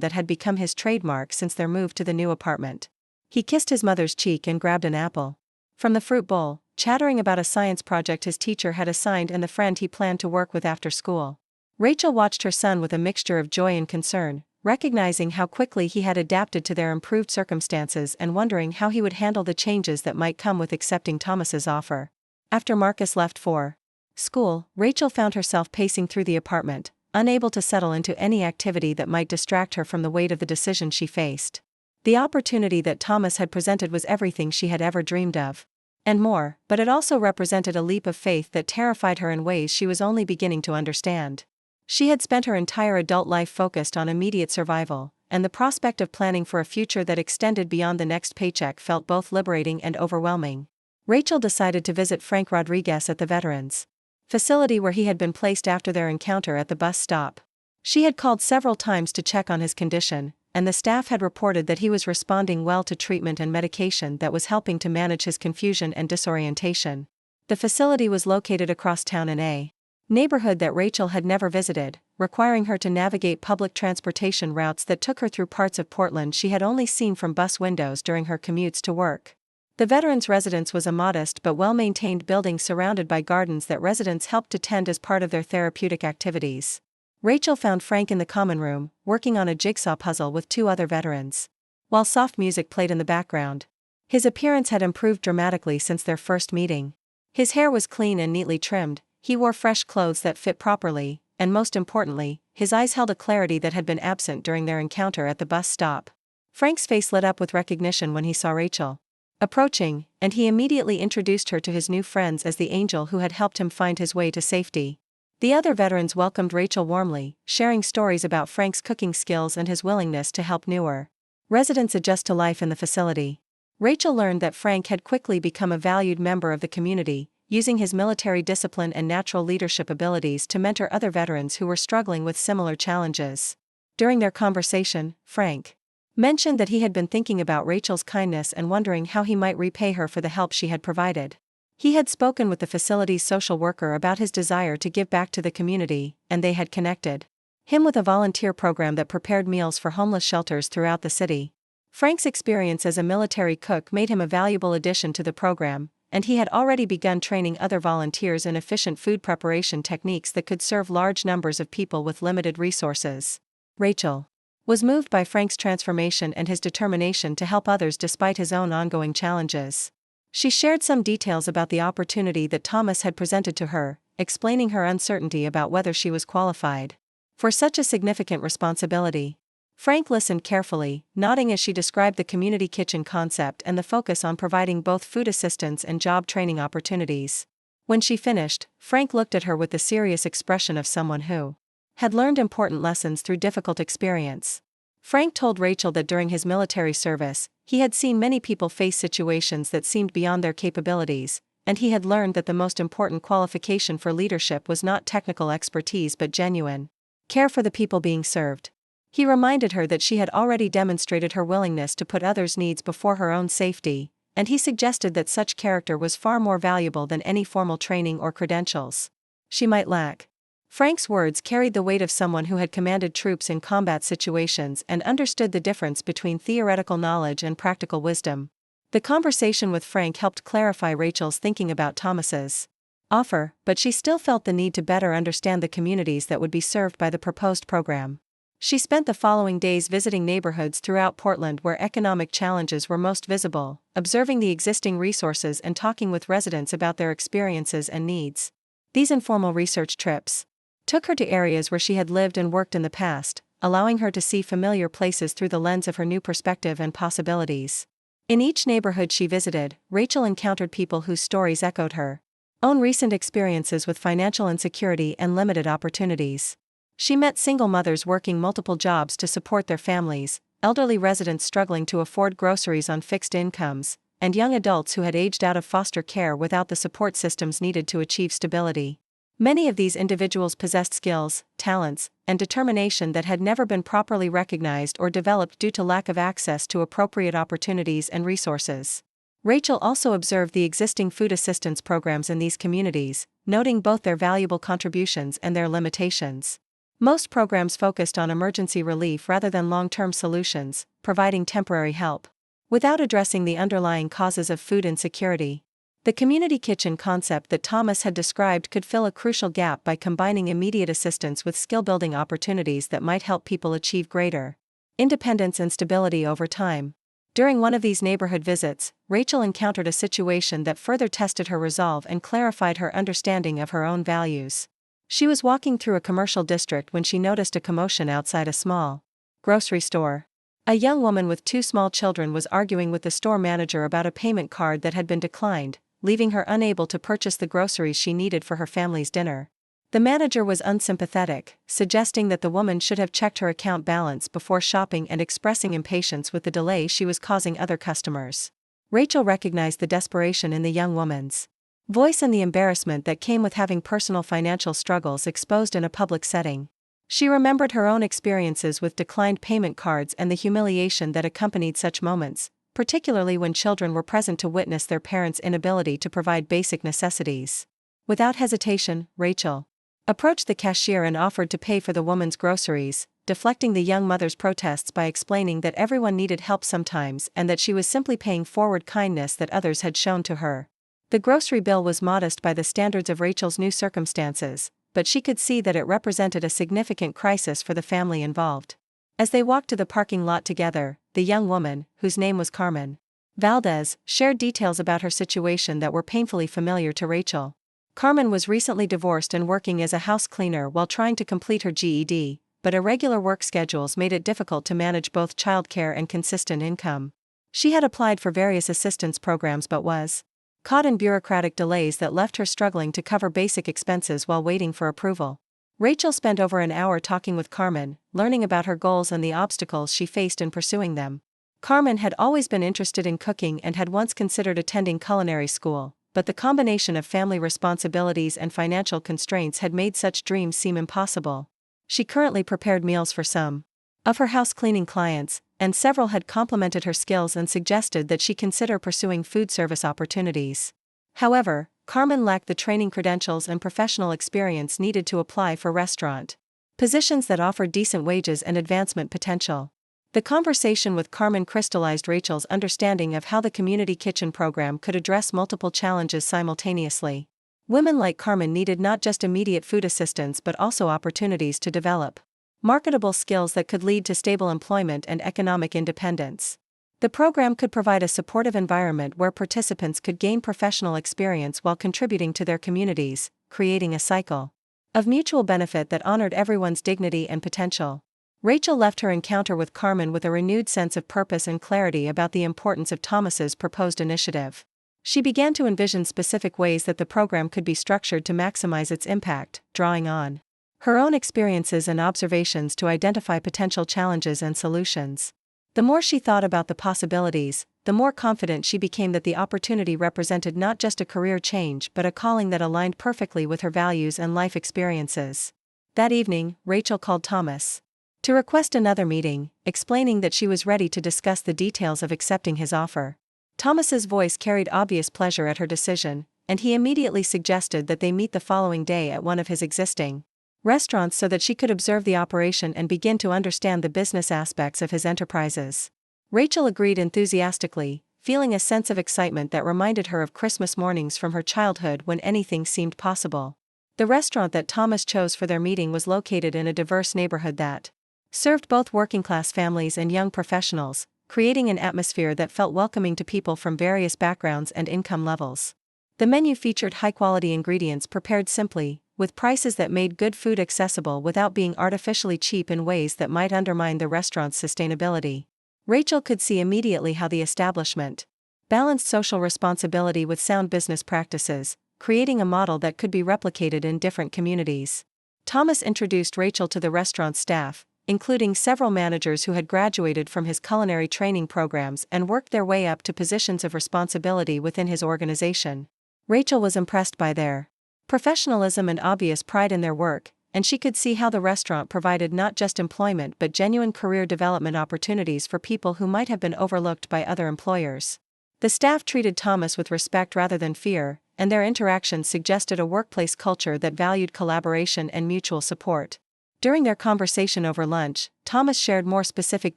that had become his trademark since their move to the new apartment. He kissed his mother's cheek and grabbed an apple from the fruit bowl, chattering about a science project his teacher had assigned and the friend he planned to work with after school. Rachel watched her son with a mixture of joy and concern, recognizing how quickly he had adapted to their improved circumstances and wondering how he would handle the changes that might come with accepting Thomas's offer. After Marcus left for school, Rachel found herself pacing through the apartment, unable to settle into any activity that might distract her from the weight of the decision she faced. The opportunity that Thomas had presented was everything she had ever dreamed of. And more, but it also represented a leap of faith that terrified her in ways she was only beginning to understand. She had spent her entire adult life focused on immediate survival, and the prospect of planning for a future that extended beyond the next paycheck felt both liberating and overwhelming. Rachel decided to visit Frank Rodriguez at the Veterans facility where he had been placed after their encounter at the bus stop. She had called several times to check on his condition, and the staff had reported that he was responding well to treatment and medication that was helping to manage his confusion and disorientation. The facility was located across town in a neighborhood that Rachel had never visited, requiring her to navigate public transportation routes that took her through parts of Portland she had only seen from bus windows during her commutes to work. The veterans' residence was a modest but well-maintained building surrounded by gardens that residents helped to tend as part of their therapeutic activities. Rachel found Frank in the common room, working on a jigsaw puzzle with two other veterans, while soft music played in the background. His appearance had improved dramatically since their first meeting. His hair was clean and neatly trimmed, he wore fresh clothes that fit properly, and most importantly, his eyes held a clarity that had been absent during their encounter at the bus stop. Frank's face lit up with recognition when he saw Rachel approaching, and he immediately introduced her to his new friends as the angel who had helped him find his way to safety. The other veterans welcomed Rachel warmly, sharing stories about Frank's cooking skills and his willingness to help newer residents adjust to life in the facility. Rachel learned that Frank had quickly become a valued member of the community, using his military discipline and natural leadership abilities to mentor other veterans who were struggling with similar challenges. During their conversation, Frank mentioned that he had been thinking about Rachel's kindness and wondering how he might repay her for the help she had provided. He had spoken with the facility's social worker about his desire to give back to the community, and they had connected him with a volunteer program that prepared meals for homeless shelters throughout the city. Frank's experience as a military cook made him a valuable addition to the program, and he had already begun training other volunteers in efficient food preparation techniques that could serve large numbers of people with limited resources. Rachel was moved by Frank's transformation and his determination to help others despite his own ongoing challenges. She shared some details about the opportunity that Thomas had presented to her, explaining her uncertainty about whether she was qualified for such a significant responsibility. Frank listened carefully, nodding as she described the community kitchen concept and the focus on providing both food assistance and job training opportunities. When she finished, Frank looked at her with the serious expression of someone who had learned important lessons through difficult experience. Frank told Rachel that during his military service, he had seen many people face situations that seemed beyond their capabilities, and he had learned that the most important qualification for leadership was not technical expertise but genuine care for the people being served. He reminded her that she had already demonstrated her willingness to put others' needs before her own safety, and he suggested that such character was far more valuable than any formal training or credentials she might lack. Frank's words carried the weight of someone who had commanded troops in combat situations and understood the difference between theoretical knowledge and practical wisdom. The conversation with Frank helped clarify Rachel's thinking about Thomas's offer, but she still felt the need to better understand the communities that would be served by the proposed program. She spent the following days visiting neighborhoods throughout Portland where economic challenges were most visible, observing the existing resources and talking with residents about their experiences and needs. These informal research trips took her to areas where she had lived and worked in the past, allowing her to see familiar places through the lens of her new perspective and possibilities. In each neighborhood she visited, Rachel encountered people whose stories echoed her own recent experiences with financial insecurity and limited opportunities. She met single mothers working multiple jobs to support their families, elderly residents struggling to afford groceries on fixed incomes, and young adults who had aged out of foster care without the support systems needed to achieve stability. Many of these individuals possessed skills, talents, and determination that had never been properly recognized or developed due to lack of access to appropriate opportunities and resources. Rachel also observed the existing food assistance programs in these communities, noting both their valuable contributions and their limitations. Most programs focused on emergency relief rather than long-term solutions, providing temporary help without addressing the underlying causes of food insecurity. The community kitchen concept that Thomas had described could fill a crucial gap by combining immediate assistance with skill-building opportunities that might help people achieve greater independence and stability over time. During one of these neighborhood visits, Rachel encountered a situation that further tested her resolve and clarified her understanding of her own values. She was walking through a commercial district when she noticed a commotion outside a small grocery store. A young woman with two small children was arguing with the store manager about a payment card that had been declined, leaving her unable to purchase the groceries she needed for her family's dinner. The manager was unsympathetic, suggesting that the woman should have checked her account balance before shopping and expressing impatience with the delay she was causing other customers. Rachel recognized the desperation in the young woman's voice and the embarrassment that came with having personal financial struggles exposed in a public setting. She remembered her own experiences with declined payment cards and the humiliation that accompanied such moments, particularly when children were present to witness their parents' inability to provide basic necessities. Without hesitation, Rachel approached the cashier and offered to pay for the woman's groceries, deflecting the young mother's protests by explaining that everyone needed help sometimes and that she was simply paying forward kindness that others had shown to her. The grocery bill was modest by the standards of Rachel's new circumstances, but she could see that it represented a significant crisis for the family involved. As they walked to the parking lot together, the young woman, whose name was Carmen Valdez, shared details about her situation that were painfully familiar to Rachel. Carmen was recently divorced and working as a house cleaner while trying to complete her GED, but irregular work schedules made it difficult to manage both childcare and consistent income. She had applied for various assistance programs but was caught in bureaucratic delays that left her struggling to cover basic expenses while waiting for approval. Rachel spent over an hour talking with Carmen, learning about her goals and the obstacles she faced in pursuing them. Carmen had always been interested in cooking and had once considered attending culinary school, but the combination of family responsibilities and financial constraints had made such dreams seem impossible. She currently prepared meals for some of her house cleaning clients, and several had complimented her skills and suggested that she consider pursuing food service opportunities. However, Carmen lacked the training credentials and professional experience needed to apply for restaurant positions that offered decent wages and advancement potential. The conversation with Carmen crystallized Rachel's understanding of how the community kitchen program could address multiple challenges simultaneously. Women like Carmen needed not just immediate food assistance but also opportunities to develop marketable skills that could lead to stable employment and economic independence. The program could provide a supportive environment where participants could gain professional experience while contributing to their communities, creating a cycle of mutual benefit that honored everyone's dignity and potential. Rachel left her encounter with Carmen with a renewed sense of purpose and clarity about the importance of Thomas's proposed initiative. She began to envision specific ways that the program could be structured to maximize its impact, drawing on her own experiences and observations to identify potential challenges and solutions. The more she thought about the possibilities, the more confident she became that the opportunity represented not just a career change but a calling that aligned perfectly with her values and life experiences. That evening, Rachel called Thomas to request another meeting, explaining that she was ready to discuss the details of accepting his offer. Thomas's voice carried obvious pleasure at her decision, and he immediately suggested that they meet the following day at one of his existing restaurants so that she could observe the operation and begin to understand the business aspects of his enterprises. Rachel agreed enthusiastically, feeling a sense of excitement that reminded her of Christmas mornings from her childhood when anything seemed possible. The restaurant that Thomas chose for their meeting was located in a diverse neighborhood that served both working-class families and young professionals, creating an atmosphere that felt welcoming to people from various backgrounds and income levels. The menu featured high-quality ingredients prepared simply, with prices that made good food accessible without being artificially cheap in ways that might undermine the restaurant's sustainability. Rachel could see immediately how the establishment balanced social responsibility with sound business practices, creating a model that could be replicated in different communities. Thomas introduced Rachel to the restaurant staff, including several managers who had graduated from his culinary training programs and worked their way up to positions of responsibility within his organization. Rachel was impressed by their professionalism and obvious pride in their work, and she could see how the restaurant provided not just employment but genuine career development opportunities for people who might have been overlooked by other employers. The staff treated Thomas with respect rather than fear, and their interactions suggested a workplace culture that valued collaboration and mutual support. During their conversation over lunch, Thomas shared more specific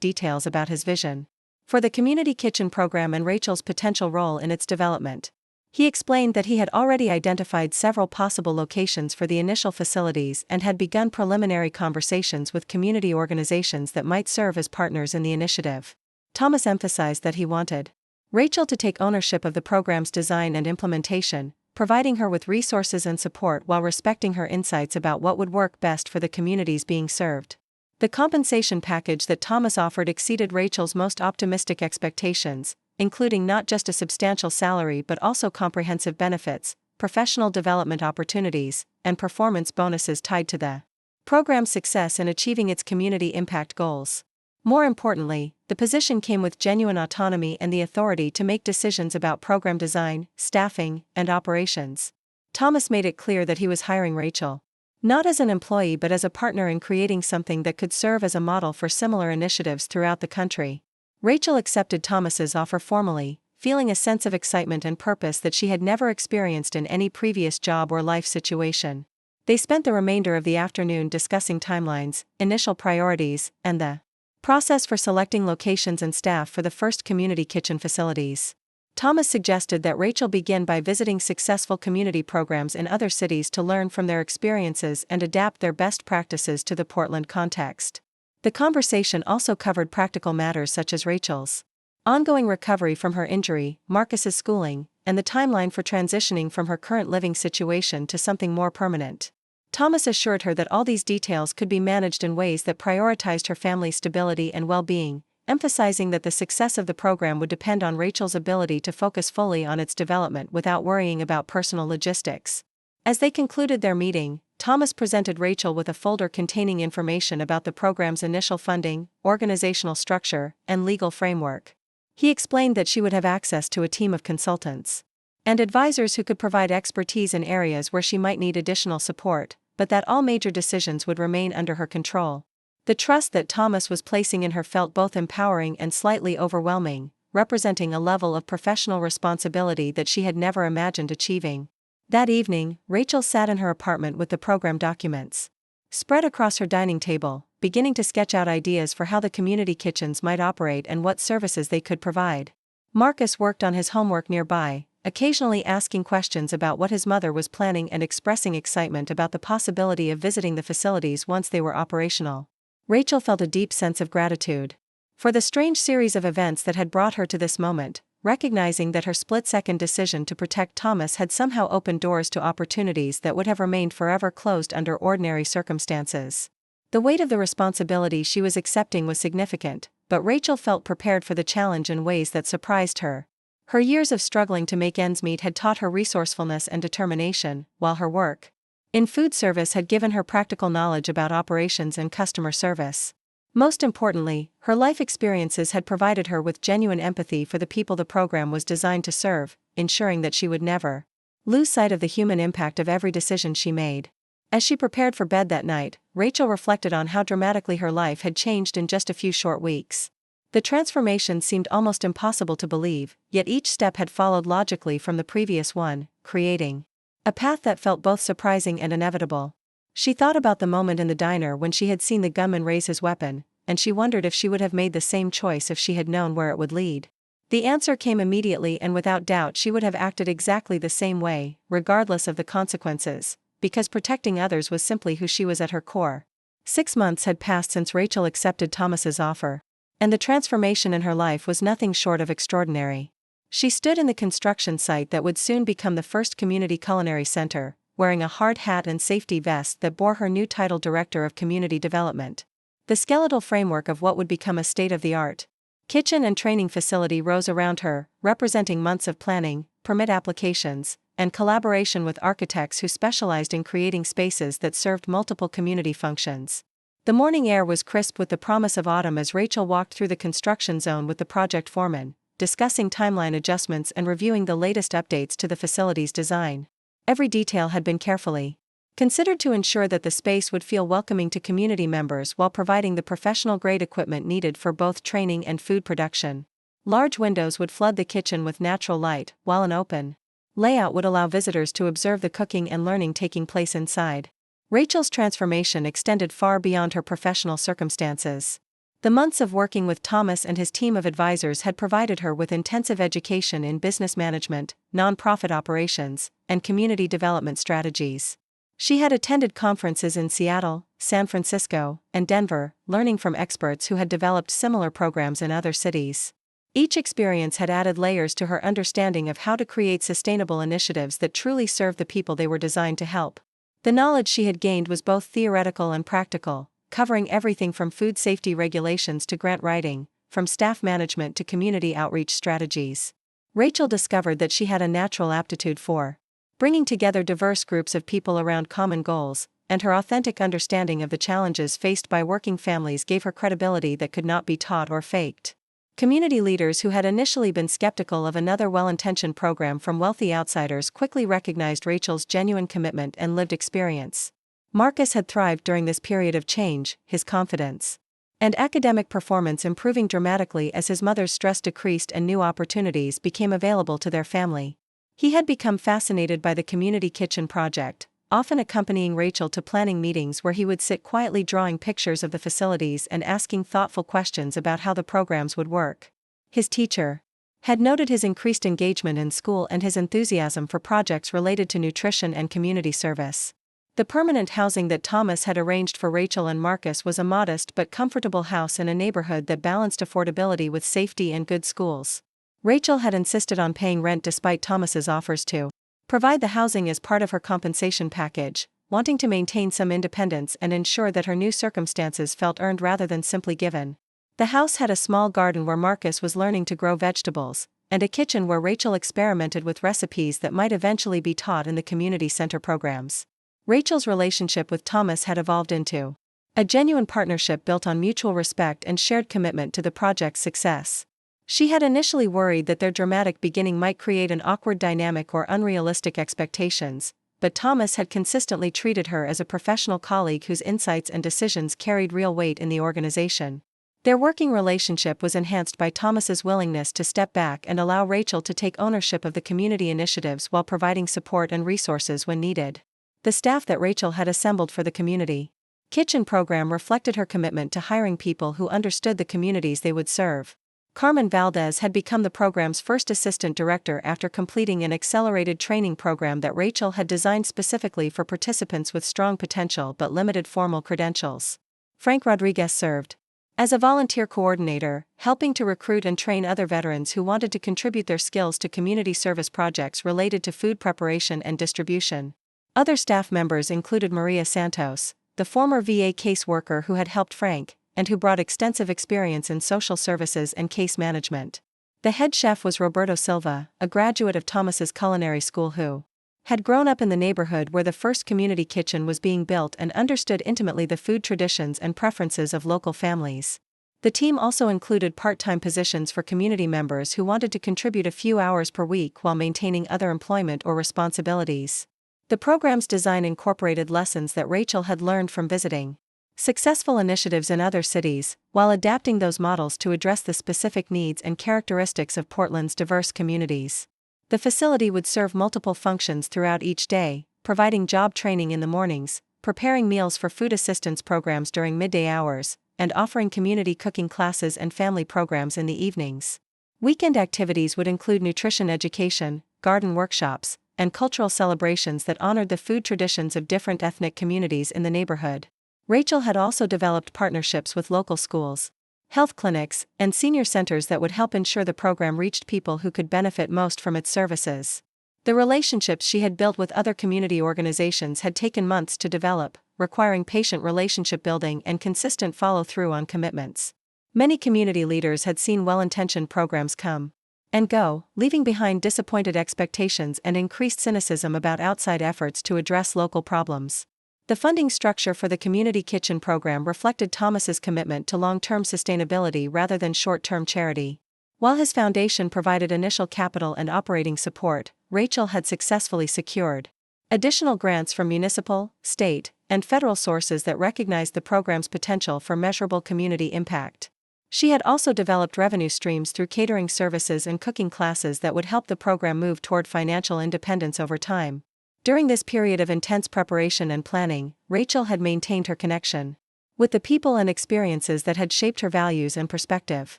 details about his vision for the community kitchen program and Rachel's potential role in its development. He explained that he had already identified several possible locations for the initial facilities and had begun preliminary conversations with community organizations that might serve as partners in the initiative. Thomas emphasized that he wanted Rachel to take ownership of the program's design and implementation, providing her with resources and support while respecting her insights about what would work best for the communities being served. The compensation package that Thomas offered exceeded Rachel's most optimistic expectations, including not just a substantial salary but also comprehensive benefits, professional development opportunities, and performance bonuses tied to the program's success in achieving its community impact goals. More importantly, the position came with genuine autonomy and the authority to make decisions about program design, staffing, and operations. Thomas made it clear that he was hiring Rachel not as an employee but as a partner in creating something that could serve as a model for similar initiatives throughout the country. Rachel accepted Thomas's offer formally, feeling a sense of excitement and purpose that she had never experienced in any previous job or life situation. They spent the remainder of the afternoon discussing timelines, initial priorities, and the process for selecting locations and staff for the first community kitchen facilities. Thomas suggested that Rachel begin by visiting successful community programs in other cities to learn from their experiences and adapt their best practices to the Portland context. The conversation also covered practical matters such as Rachel's ongoing recovery from her injury, Marcus's schooling, and the timeline for transitioning from her current living situation to something more permanent. Thomas assured her that all these details could be managed in ways that prioritized her family's stability and well-being, emphasizing that the success of the program would depend on Rachel's ability to focus fully on its development without worrying about personal logistics. As they concluded their meeting, Thomas presented Rachel with a folder containing information about the program's initial funding, organizational structure, and legal framework. He explained that she would have access to a team of consultants and advisors who could provide expertise in areas where she might need additional support, but that all major decisions would remain under her control. The trust that Thomas was placing in her felt both empowering and slightly overwhelming, representing a level of professional responsibility that she had never imagined achieving. That evening, Rachel sat in her apartment with the program documents spread across her dining table, beginning to sketch out ideas for how the community kitchens might operate and what services they could provide. Marcus worked on his homework nearby, occasionally asking questions about what his mother was planning and expressing excitement about the possibility of visiting the facilities once they were operational. Rachel felt a deep sense of gratitude for the strange series of events that had brought her to this moment, recognizing that her split-second decision to protect Thomas had somehow opened doors to opportunities that would have remained forever closed under ordinary circumstances. The weight of the responsibility she was accepting was significant, but Rachel felt prepared for the challenge in ways that surprised her. Her years of struggling to make ends meet had taught her resourcefulness and determination, while her work in food service had given her practical knowledge about operations and customer service. Most importantly, her life experiences had provided her with genuine empathy for the people the program was designed to serve, ensuring that she would never lose sight of the human impact of every decision she made. As she prepared for bed that night, Rachel reflected on how dramatically her life had changed in just a few short weeks. The transformation seemed almost impossible to believe, yet each step had followed logically from the previous one, creating a path that felt both surprising and inevitable. She thought about the moment in the diner when she had seen the gunman raise his weapon, and she wondered if she would have made the same choice if she had known where it would lead. The answer came immediately, and without doubt she would have acted exactly the same way, regardless of the consequences, because protecting others was simply who she was at her core. 6 months had passed since Rachel accepted Thomas's offer, and the transformation in her life was nothing short of extraordinary. She stood in the construction site that would soon become the first community culinary center, wearing a hard hat and safety vest that bore her new title, Director of Community Development. The skeletal framework of what would become a state-of-the-art kitchen and training facility rose around her, representing months of planning, permit applications, and collaboration with architects who specialized in creating spaces that served multiple community functions. The morning air was crisp with the promise of autumn as Rachel walked through the construction zone with the project foreman, discussing timeline adjustments and reviewing the latest updates to the facility's design. Every detail had been carefully considered to ensure that the space would feel welcoming to community members while providing the professional-grade equipment needed for both training and food production. Large windows would flood the kitchen with natural light, while an open layout would allow visitors to observe the cooking and learning taking place inside. Rachel's transformation extended far beyond her professional circumstances. The months of working with Thomas and his team of advisors had provided her with intensive education in business management, nonprofit operations, and community development strategies. She had attended conferences in Seattle, San Francisco, and Denver, learning from experts who had developed similar programs in other cities. Each experience had added layers to her understanding of how to create sustainable initiatives that truly served the people they were designed to help. The knowledge she had gained was both theoretical and practical, covering everything from food safety regulations to grant writing, from staff management to community outreach strategies. Rachel discovered that she had a natural aptitude for bringing together diverse groups of people around common goals, and her authentic understanding of the challenges faced by working families gave her credibility that could not be taught or faked. Community leaders who had initially been skeptical of another well-intentioned program from wealthy outsiders quickly recognized Rachel's genuine commitment and lived experience. Marcus had thrived during this period of change, his confidence and academic performance improving dramatically as his mother's stress decreased and new opportunities became available to their family. He had become fascinated by the community kitchen project, often accompanying Rachel to planning meetings where he would sit quietly drawing pictures of the facilities and asking thoughtful questions about how the programs would work. His teacher had noted his increased engagement in school and his enthusiasm for projects related to nutrition and community service. The permanent housing that Thomas had arranged for Rachel and Marcus was a modest but comfortable house in a neighborhood that balanced affordability with safety and good schools. Rachel had insisted on paying rent despite Thomas's offers to provide the housing as part of her compensation package, wanting to maintain some independence and ensure that her new circumstances felt earned rather than simply given. The house had a small garden where Marcus was learning to grow vegetables, and a kitchen where Rachel experimented with recipes that might eventually be taught in the community center programs. Rachel's relationship with Thomas had evolved into a genuine partnership built on mutual respect and shared commitment to the project's success. She had initially worried that their dramatic beginning might create an awkward dynamic or unrealistic expectations, but Thomas had consistently treated her as a professional colleague whose insights and decisions carried real weight in the organization. Their working relationship was enhanced by Thomas's willingness to step back and allow Rachel to take ownership of the community initiatives while providing support and resources when needed. The staff that Rachel had assembled for the community kitchen program reflected her commitment to hiring people who understood the communities they would serve. Carmen Valdez had become the program's first assistant director after completing an accelerated training program that Rachel had designed specifically for participants with strong potential but limited formal credentials. Frank Rodriguez served As a volunteer coordinator, helping to recruit and train other veterans who wanted to contribute their skills to community service projects related to food preparation and distribution. Other staff members included Maria Santos, the former VA caseworker who had helped Frank, and who brought extensive experience in social services and case management. The head chef was Roberto Silva, a graduate of Thomas's Culinary School who had grown up in the neighborhood where the first community kitchen was being built and understood intimately the food traditions and preferences of local families. The team also included part-time positions for community members who wanted to contribute a few hours per week while maintaining other employment or responsibilities. The program's design incorporated lessons that Rachel had learned from visiting successful initiatives in other cities, while adapting those models to address the specific needs and characteristics of Portland's diverse communities. The facility would serve multiple functions throughout each day, providing job training in the mornings, preparing meals for food assistance programs during midday hours, and offering community cooking classes and family programs in the evenings. Weekend activities would include nutrition education, garden workshops, and cultural celebrations that honored the food traditions of different ethnic communities in the neighborhood. Rachel had also developed partnerships with local schools, health clinics, and senior centers that would help ensure the program reached people who could benefit most from its services. The relationships she had built with other community organizations had taken months to develop, requiring patient relationship building and consistent follow-through on commitments. Many community leaders had seen well-intentioned programs come and go, leaving behind disappointed expectations and increased cynicism about outside efforts to address local problems. The funding structure for the community kitchen program reflected Thomas's commitment to long-term sustainability rather than short-term charity. While his foundation provided initial capital and operating support, Rachel had successfully secured additional grants from municipal, state, and federal sources that recognized the program's potential for measurable community impact. She had also developed revenue streams through catering services and cooking classes that would help the program move toward financial independence over time. During this period of intense preparation and planning, Rachel had maintained her connection with the people and experiences that had shaped her values and perspective.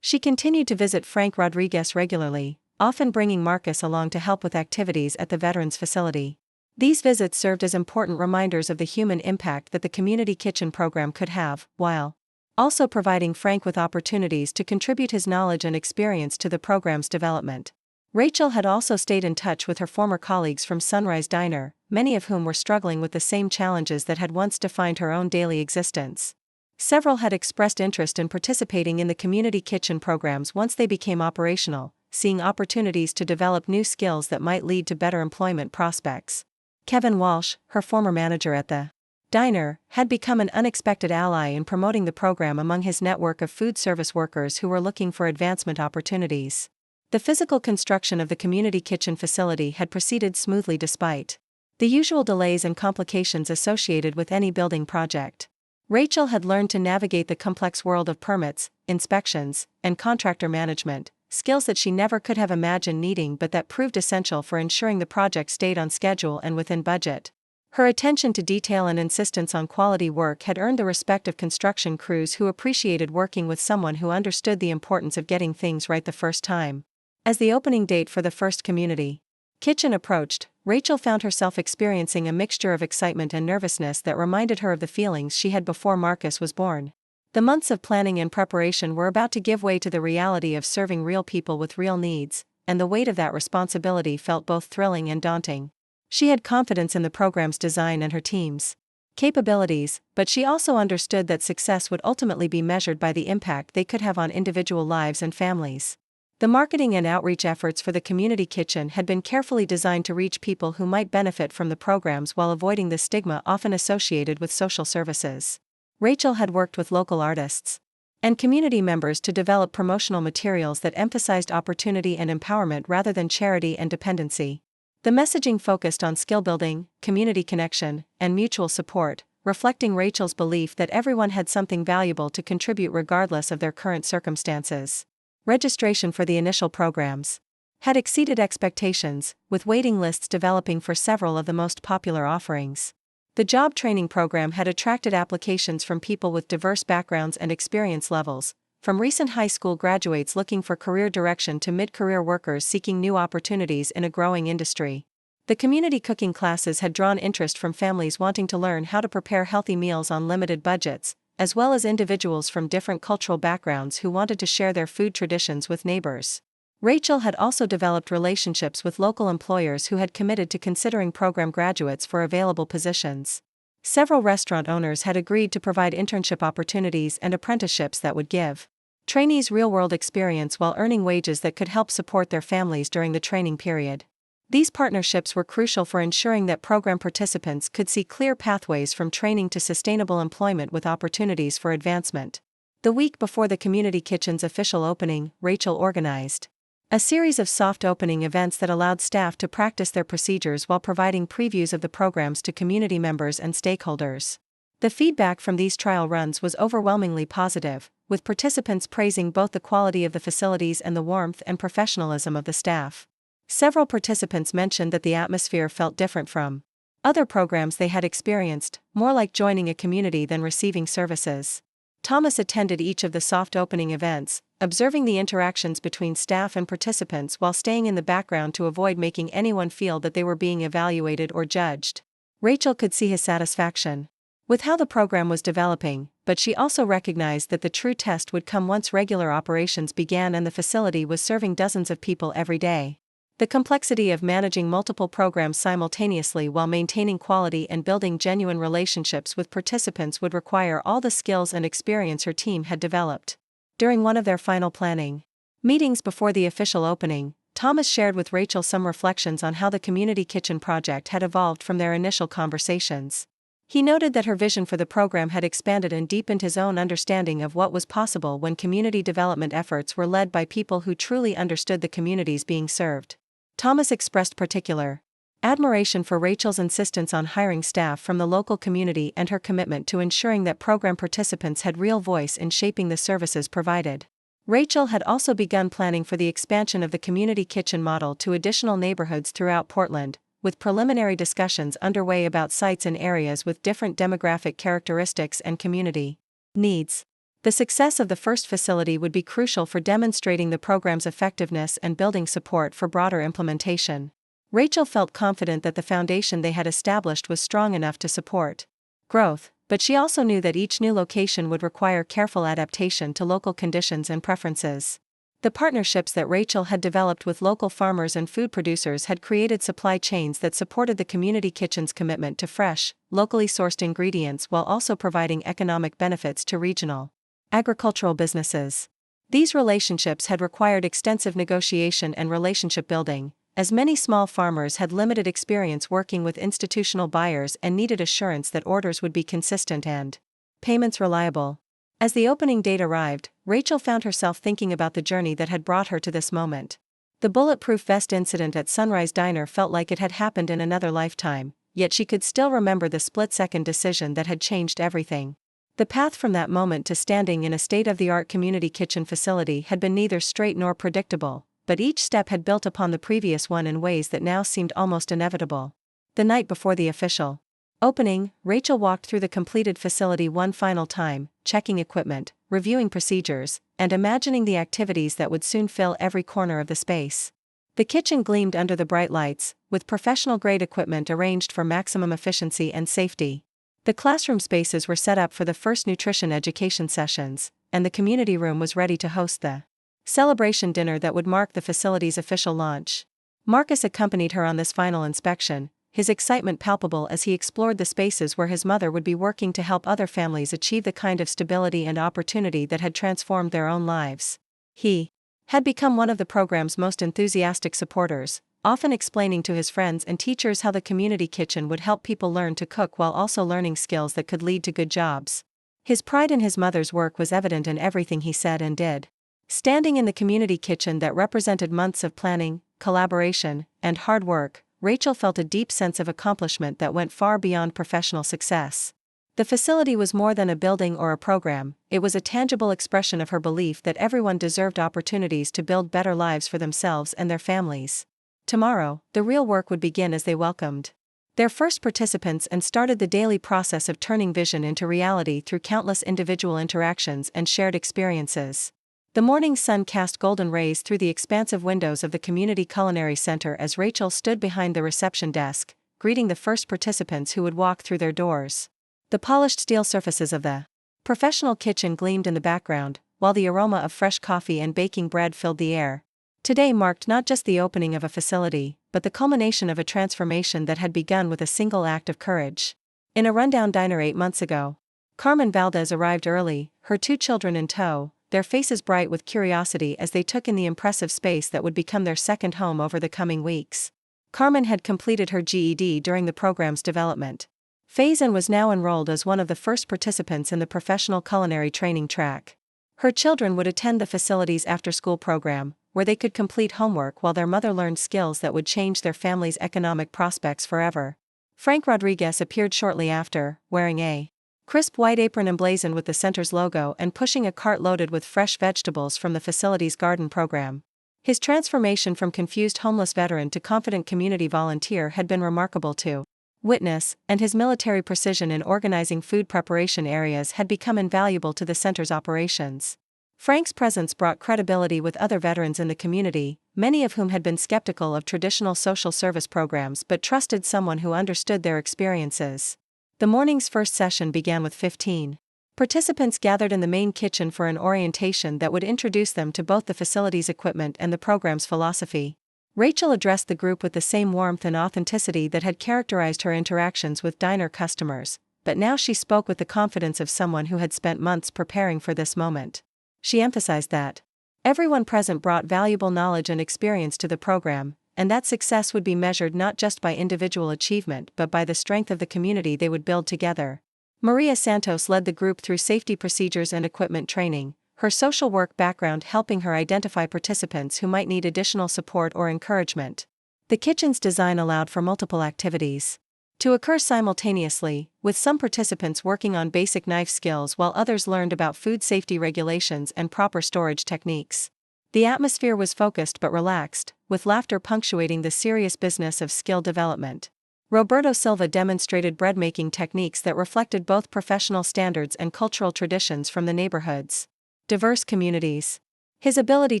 She continued to visit Frank Rodriguez regularly, often bringing Marcus along to help with activities at the Veterans Facility. These visits served as important reminders of the human impact that the community kitchen program could have, while also providing Frank with opportunities to contribute his knowledge and experience to the program's development. Rachel had also stayed in touch with her former colleagues from Sunrise Diner, many of whom were struggling with the same challenges that had once defined her own daily existence. Several had expressed interest in participating in the community kitchen programs once they became operational, seeing opportunities to develop new skills that might lead to better employment prospects. Kevin Walsh, her former manager at the diner, had become an unexpected ally in promoting the program among his network of food service workers who were looking for advancement opportunities. The physical construction of the community kitchen facility had proceeded smoothly despite the usual delays and complications associated with any building project. Rachel had learned to navigate the complex world of permits, inspections, and contractor management, skills that she never could have imagined needing but that proved essential for ensuring the project stayed on schedule and within budget. Her attention to detail and insistence on quality work had earned the respect of construction crews who appreciated working with someone who understood the importance of getting things right the first time. As the opening date for the first community kitchen approached, Rachel found herself experiencing a mixture of excitement and nervousness that reminded her of the feelings she had before Marcus was born. The months of planning and preparation were about to give way to the reality of serving real people with real needs, and the weight of that responsibility felt both thrilling and daunting. She had confidence in the program's design and her team's capabilities, but she also understood that success would ultimately be measured by the impact they could have on individual lives and families. The marketing and outreach efforts for the community kitchen had been carefully designed to reach people who might benefit from the programs while avoiding the stigma often associated with social services. Rachel had worked with local artists and community members to develop promotional materials that emphasized opportunity and empowerment rather than charity and dependency. The messaging focused on skill building, community connection, and mutual support, reflecting Rachel's belief that everyone had something valuable to contribute regardless of their current circumstances. Registration for the initial programs had exceeded expectations, with waiting lists developing for several of the most popular offerings. The job training program had attracted applications from people with diverse backgrounds and experience levels, from recent high school graduates looking for career direction to mid-career workers seeking new opportunities in a growing industry. The community cooking classes had drawn interest from families wanting to learn how to prepare healthy meals on limited budgets, as well as individuals from different cultural backgrounds who wanted to share their food traditions with neighbors. Rachel had also developed relationships with local employers who had committed to considering program graduates for available positions. Several restaurant owners had agreed to provide internship opportunities and apprenticeships that would give trainees real-world experience while earning wages that could help support their families during the training period. These partnerships were crucial for ensuring that program participants could see clear pathways from training to sustainable employment with opportunities for advancement. The week before the community kitchen's official opening, Rachel organized a series of soft opening events that allowed staff to practice their procedures while providing previews of the programs to community members and stakeholders. The feedback from these trial runs was overwhelmingly positive, with participants praising both the quality of the facilities and the warmth and professionalism of the staff. Several participants mentioned that the atmosphere felt different from other programs they had experienced, more like joining a community than receiving services. Thomas attended each of the soft opening events, observing the interactions between staff and participants while staying in the background to avoid making anyone feel that they were being evaluated or judged. Rachel could see his satisfaction with how the program was developing, but she also recognized that the true test would come once regular operations began and the facility was serving dozens of people every day. The complexity of managing multiple programs simultaneously while maintaining quality and building genuine relationships with participants would require all the skills and experience her team had developed. During one of their final planning meetings before the official opening, Thomas shared with Rachel some reflections on how the community kitchen project had evolved from their initial conversations. He noted that her vision for the program had expanded and deepened his own understanding of what was possible when community development efforts were led by people who truly understood the communities being served. Thomas expressed particular admiration for Rachel's insistence on hiring staff from the local community and her commitment to ensuring that program participants had real voice in shaping the services provided. Rachel had also begun planning for the expansion of the community kitchen model to additional neighborhoods throughout Portland, with preliminary discussions underway about sites in areas with different demographic characteristics and community needs. The success of the first facility would be crucial for demonstrating the program's effectiveness and building support for broader implementation. Rachel felt confident that the foundation they had established was strong enough to support growth, but she also knew that each new location would require careful adaptation to local conditions and preferences. The partnerships that Rachel had developed with local farmers and food producers had created supply chains that supported the community kitchen's commitment to fresh, locally sourced ingredients while also providing economic benefits to regional agricultural businesses. These relationships had required extensive negotiation and relationship building, as many small farmers had limited experience working with institutional buyers and needed assurance that orders would be consistent and payments reliable. As the opening date arrived, Rachel found herself thinking about the journey that had brought her to this moment. The bulletproof vest incident at Sunrise Diner felt like it had happened in another lifetime, yet she could still remember the split-second decision that had changed everything. The path from that moment to standing in a state-of-the-art community kitchen facility had been neither straight nor predictable, but each step had built upon the previous one in ways that now seemed almost inevitable. The night before the official opening, Rachel walked through the completed facility one final time, checking equipment, reviewing procedures, and imagining the activities that would soon fill every corner of the space. The kitchen gleamed under the bright lights, with professional-grade equipment arranged for maximum efficiency and safety. The classroom spaces were set up for the first nutrition education sessions, and the community room was ready to host the celebration dinner that would mark the facility's official launch. Marcus accompanied her on this final inspection, his excitement palpable as he explored the spaces where his mother would be working to help other families achieve the kind of stability and opportunity that had transformed their own lives. He had become one of the program's most enthusiastic supporters, often explaining to his friends and teachers how the community kitchen would help people learn to cook while also learning skills that could lead to good jobs. His pride in his mother's work was evident in everything he said and did. Standing in the community kitchen that represented months of planning, collaboration, and hard work, Rachel felt a deep sense of accomplishment that went far beyond professional success. The facility was more than a building or a program, it was a tangible expression of her belief that everyone deserved opportunities to build better lives for themselves and their families. Tomorrow, the real work would begin as they welcomed their first participants and started the daily process of turning vision into reality through countless individual interactions and shared experiences. The morning sun cast golden rays through the expansive windows of the Community Culinary Center as Rachel stood behind the reception desk, greeting the first participants who would walk through their doors. The polished steel surfaces of the Professional kitchen gleamed in the background, while the aroma of fresh coffee and baking bread filled the air. Today marked not just the opening of a facility, but the culmination of a transformation that had begun with a single act of courage. In a rundown diner 8 months ago, Carmen Valdez arrived early, her 2 children in tow, their faces bright with curiosity as they took in the impressive space that would become their second home over the coming weeks. Carmen had completed her GED during the program's development phase and was now enrolled as one of the first participants in the professional culinary training track. Her children would attend the facility's after-school program, where they could complete homework while their mother learned skills that would change their family's economic prospects forever. Frank Rodriguez appeared shortly after, wearing a crisp white apron emblazoned with the center's logo and pushing a cart loaded with fresh vegetables from the facility's garden program. His transformation from confused homeless veteran to confident community volunteer had been remarkable to witness, and his military precision in organizing food preparation areas had become invaluable to the center's operations. Frank's presence brought credibility with other veterans in the community, many of whom had been skeptical of traditional social service programs but trusted someone who understood their experiences. The morning's first session began with 15 participants gathered in the main kitchen for an orientation that would introduce them to both the facility's equipment and the program's philosophy. Rachel addressed the group with the same warmth and authenticity that had characterized her interactions with diner customers, but now she spoke with the confidence of someone who had spent months preparing for this moment. She emphasized that everyone present brought valuable knowledge and experience to the program, and that success would be measured not just by individual achievement but by the strength of the community they would build together. Maria Santos led the group through safety procedures and equipment training, her social work background helping her identify participants who might need additional support or encouragement. The kitchen's design allowed for multiple activities to occur simultaneously, with some participants working on basic knife skills while others learned about food safety regulations and proper storage techniques. The atmosphere was focused but relaxed, with laughter punctuating the serious business of skill development. Roberto Silva demonstrated bread-making techniques that reflected both professional standards and cultural traditions from the neighborhood's diverse communities. His ability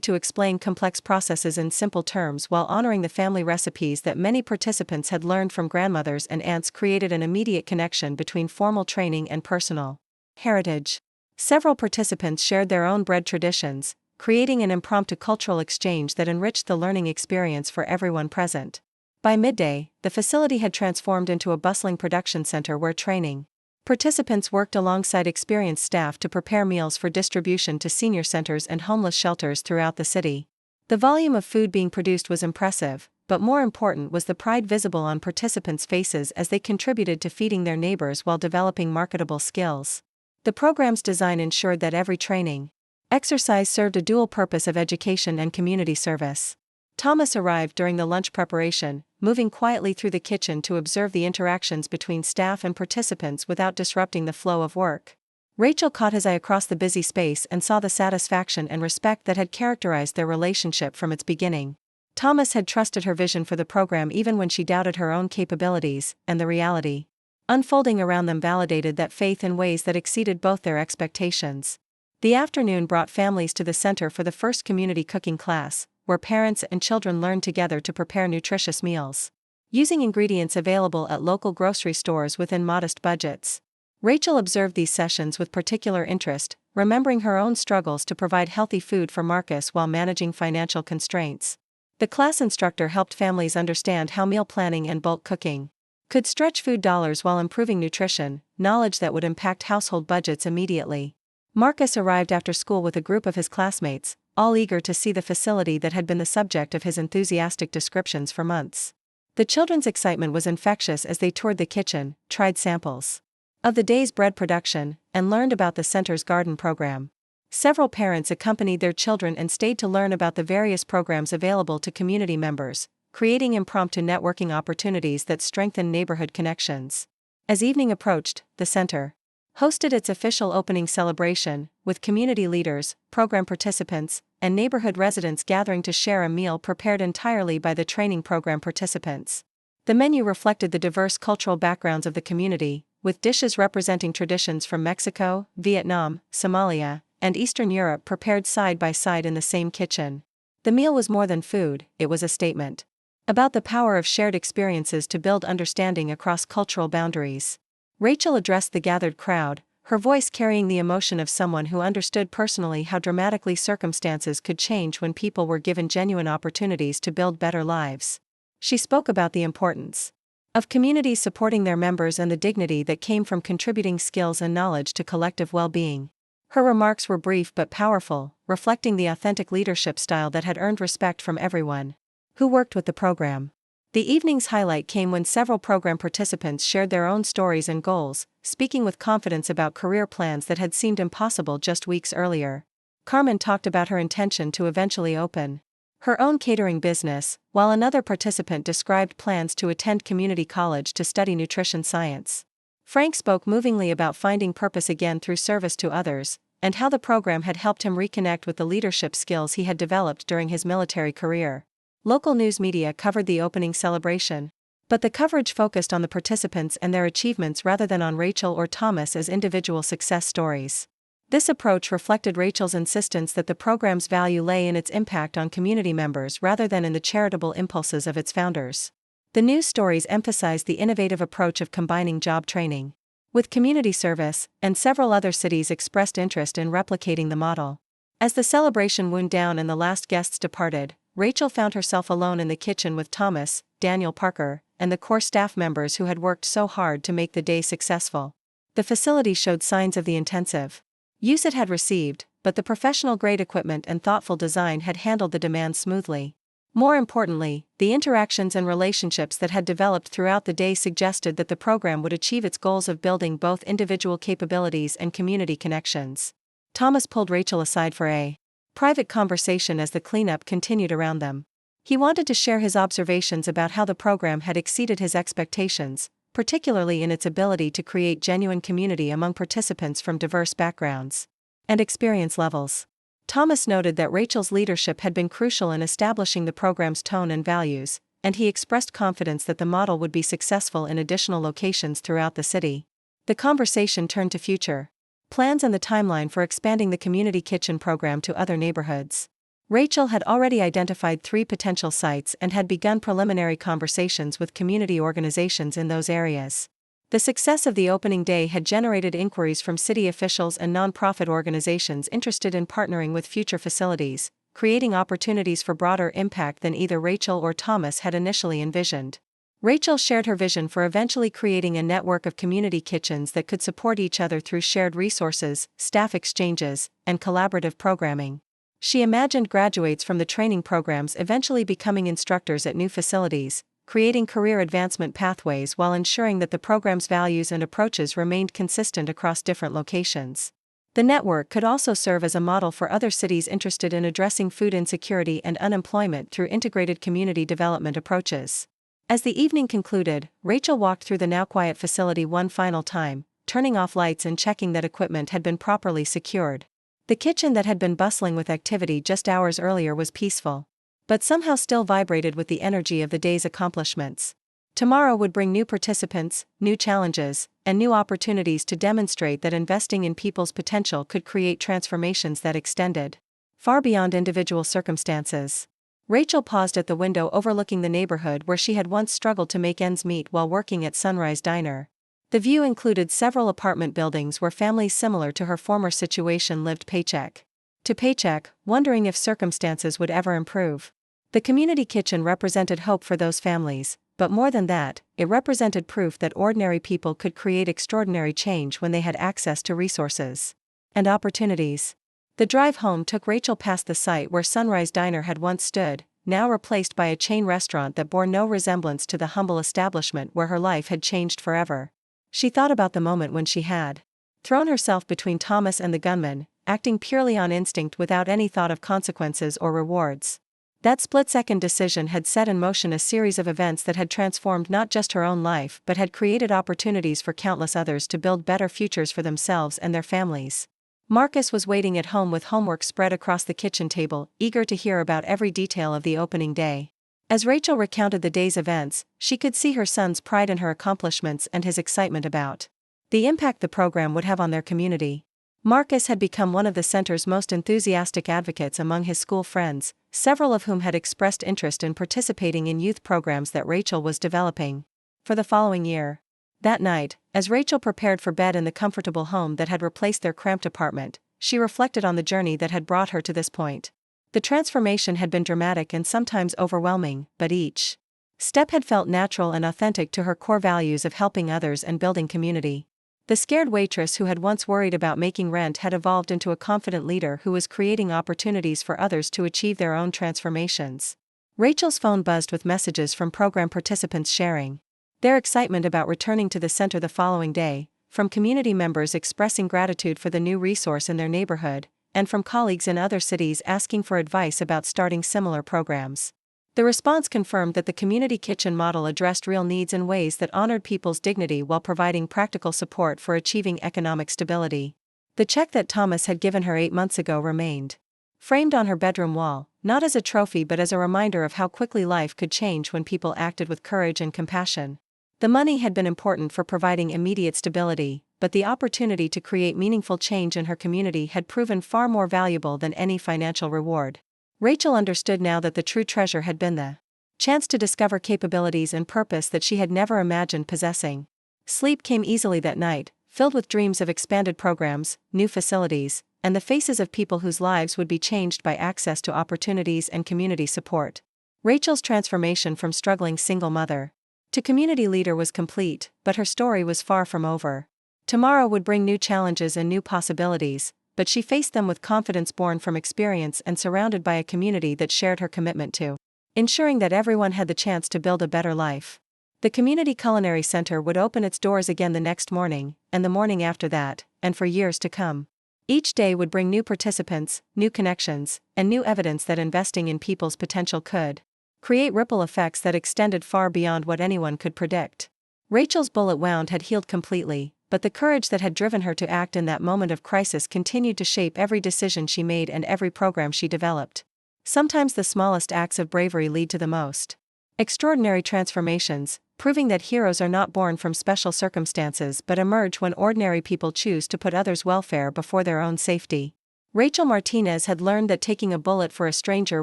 to explain complex processes in simple terms while honoring the family recipes that many participants had learned from grandmothers and aunts created an immediate connection between formal training and personal heritage. Several participants shared their own bread traditions, creating an impromptu cultural exchange that enriched the learning experience for everyone present. By midday, the facility had transformed into a bustling production center where training participants worked alongside experienced staff to prepare meals for distribution to senior centers and homeless shelters throughout the city. The volume of food being produced was impressive, but more important was the pride visible on participants' faces as they contributed to feeding their neighbors while developing marketable skills. The program's design ensured that every training exercise served a dual purpose of education and community service. Thomas arrived during the lunch preparation, moving quietly through the kitchen to observe the interactions between staff and participants without disrupting the flow of work. Rachel caught his eye across the busy space and saw the satisfaction and respect that had characterized their relationship from its beginning. Thomas had trusted her vision for the program even when she doubted her own capabilities, and the reality unfolding around them validated that faith in ways that exceeded both their expectations. The afternoon brought families to the center for the first community cooking class, where parents and children learned together to prepare nutritious meals, using ingredients available at local grocery stores within modest budgets. Rachel observed these sessions with particular interest, remembering her own struggles to provide healthy food for Marcus while managing financial constraints. The class instructor helped families understand how meal planning and bulk cooking could stretch food dollars while improving nutrition, knowledge that would impact household budgets immediately. Marcus arrived after school with a group of his classmates, all eager to see the facility that had been the subject of his enthusiastic descriptions for months. The children's excitement was infectious as they toured the kitchen, tried samples of the day's bread production, and learned about the center's garden program. Several parents accompanied their children and stayed to learn about the various programs available to community members, creating impromptu networking opportunities that strengthened neighborhood connections. As evening approached, the center hosted its official opening celebration, with community leaders, program participants, and neighborhood residents gathering to share a meal prepared entirely by the training program participants. The menu reflected the diverse cultural backgrounds of the community, with dishes representing traditions from Mexico, Vietnam, Somalia, and Eastern Europe prepared side by side in the same kitchen. The meal was more than food, it was a statement about the power of shared experiences to build understanding across cultural boundaries. Rachel addressed the gathered crowd, her voice carrying the emotion of someone who understood personally how dramatically circumstances could change when people were given genuine opportunities to build better lives. She spoke about the importance of communities supporting their members and the dignity that came from contributing skills and knowledge to collective well-being. Her remarks were brief but powerful, reflecting the authentic leadership style that had earned respect from everyone who worked with the program. The evening's highlight came when several program participants shared their own stories and goals, speaking with confidence about career plans that had seemed impossible just weeks earlier. Carmen talked about her intention to eventually open her own catering business, while another participant described plans to attend community college to study nutrition science. Frank spoke movingly about finding purpose again through service to others, and how the program had helped him reconnect with the leadership skills he had developed during his military career. Local news media covered the opening celebration, but the coverage focused on the participants and their achievements rather than on Rachel or Thomas as individual success stories. This approach reflected Rachel's insistence that the program's value lay in its impact on community members rather than in the charitable impulses of its founders. The news stories emphasized the innovative approach of combining job training with community service, and several other cities expressed interest in replicating the model. As the celebration wound down and the last guests departed, Rachel found herself alone in the kitchen with Thomas, Daniel Parker, and the core staff members who had worked so hard to make the day successful. The facility showed signs of the intensive use it had received, but the professional-grade equipment and thoughtful design had handled the demand smoothly. More importantly, the interactions and relationships that had developed throughout the day suggested that the program would achieve its goals of building both individual capabilities and community connections. Thomas pulled Rachel aside for a private conversation as the cleanup continued around them. He wanted to share his observations about how the program had exceeded his expectations, particularly in its ability to create genuine community among participants from diverse backgrounds and experience levels. Thomas noted that Rachel's leadership had been crucial in establishing the program's tone and values, and he expressed confidence that the model would be successful in additional locations throughout the city. The conversation turned to future plans and the timeline for expanding the community kitchen program to other neighborhoods. Rachel had already identified 3 potential sites and had begun preliminary conversations with community organizations in those areas. The success of the opening day had generated inquiries from city officials and nonprofit organizations interested in partnering with future facilities, creating opportunities for broader impact than either Rachel or Thomas had initially envisioned. Rachel shared her vision for eventually creating a network of community kitchens that could support each other through shared resources, staff exchanges, and collaborative programming. She imagined graduates from the training programs eventually becoming instructors at new facilities, creating career advancement pathways while ensuring that the program's values and approaches remained consistent across different locations. The network could also serve as a model for other cities interested in addressing food insecurity and unemployment through integrated community development approaches. As the evening concluded, Rachel walked through the now quiet facility one final time, turning off lights and checking that equipment had been properly secured. The kitchen that had been bustling with activity just hours earlier was peaceful, but somehow still vibrated with the energy of the day's accomplishments. Tomorrow would bring new participants, new challenges, and new opportunities to demonstrate that investing in people's potential could create transformations that extended far beyond individual circumstances. Rachel paused at the window overlooking the neighborhood where she had once struggled to make ends meet while working at Sunrise Diner. The view included several apartment buildings where families similar to her former situation lived paycheck to paycheck, wondering if circumstances would ever improve. The community kitchen represented hope for those families, but more than that, it represented proof that ordinary people could create extraordinary change when they had access to resources and opportunities. The drive home took Rachel past the site where Sunrise Diner had once stood, now replaced by a chain restaurant that bore no resemblance to the humble establishment where her life had changed forever. She thought about the moment when she had thrown herself between Thomas and the gunman, acting purely on instinct without any thought of consequences or rewards. That split-second decision had set in motion a series of events that had transformed not just her own life but had created opportunities for countless others to build better futures for themselves and their families. Marcus was waiting at home with homework spread across the kitchen table, eager to hear about every detail of the opening day. As Rachel recounted the day's events, she could see her son's pride in her accomplishments and his excitement about the impact the program would have on their community. Marcus had become one of the center's most enthusiastic advocates among his school friends, several of whom had expressed interest in participating in youth programs that Rachel was developing for the following year. That night, as Rachel prepared for bed in the comfortable home that had replaced their cramped apartment, she reflected on the journey that had brought her to this point. The transformation had been dramatic and sometimes overwhelming, but each step had felt natural and authentic to her core values of helping others and building community. The scared waitress who had once worried about making rent had evolved into a confident leader who was creating opportunities for others to achieve their own transformations. Rachel's phone buzzed with messages from program participants sharing their excitement about returning to the center the following day, from community members expressing gratitude for the new resource in their neighborhood, and from colleagues in other cities asking for advice about starting similar programs. The response confirmed that the community kitchen model addressed real needs in ways that honored people's dignity while providing practical support for achieving economic stability. The check that Thomas had given her 8 months ago remained framed on her bedroom wall, not as a trophy but as a reminder of how quickly life could change when people acted with courage and compassion. The money had been important for providing immediate stability, but the opportunity to create meaningful change in her community had proven far more valuable than any financial reward. Rachel understood now that the true treasure had been the chance to discover capabilities and purpose that she had never imagined possessing. Sleep came easily that night, filled with dreams of expanded programs, new facilities, and the faces of people whose lives would be changed by access to opportunities and community support. Rachel's transformation from struggling single mother to community leader was complete, but her story was far from over. Tomorrow would bring new challenges and new possibilities, but she faced them with confidence born from experience and surrounded by a community that shared her commitment to ensuring that everyone had the chance to build a better life. The Community Culinary Center would open its doors again the next morning, and the morning after that, and for years to come. Each day would bring new participants, new connections, and new evidence that investing in people's potential could create ripple effects that extended far beyond what anyone could predict. Rachel's bullet wound had healed completely, but the courage that had driven her to act in that moment of crisis continued to shape every decision she made and every program she developed. Sometimes the smallest acts of bravery lead to the most extraordinary transformations, proving that heroes are not born from special circumstances but emerge when ordinary people choose to put others' welfare before their own safety. Rachel Martinez had learned that taking a bullet for a stranger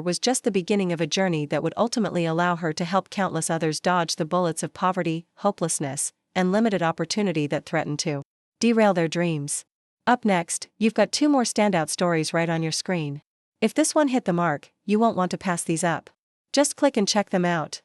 was just the beginning of a journey that would ultimately allow her to help countless others dodge the bullets of poverty, hopelessness, and limited opportunity that threaten to derail their dreams. Up next, you've got 2 more standout stories right on your screen. If this one hit the mark, you won't want to pass these up. Just click and check them out.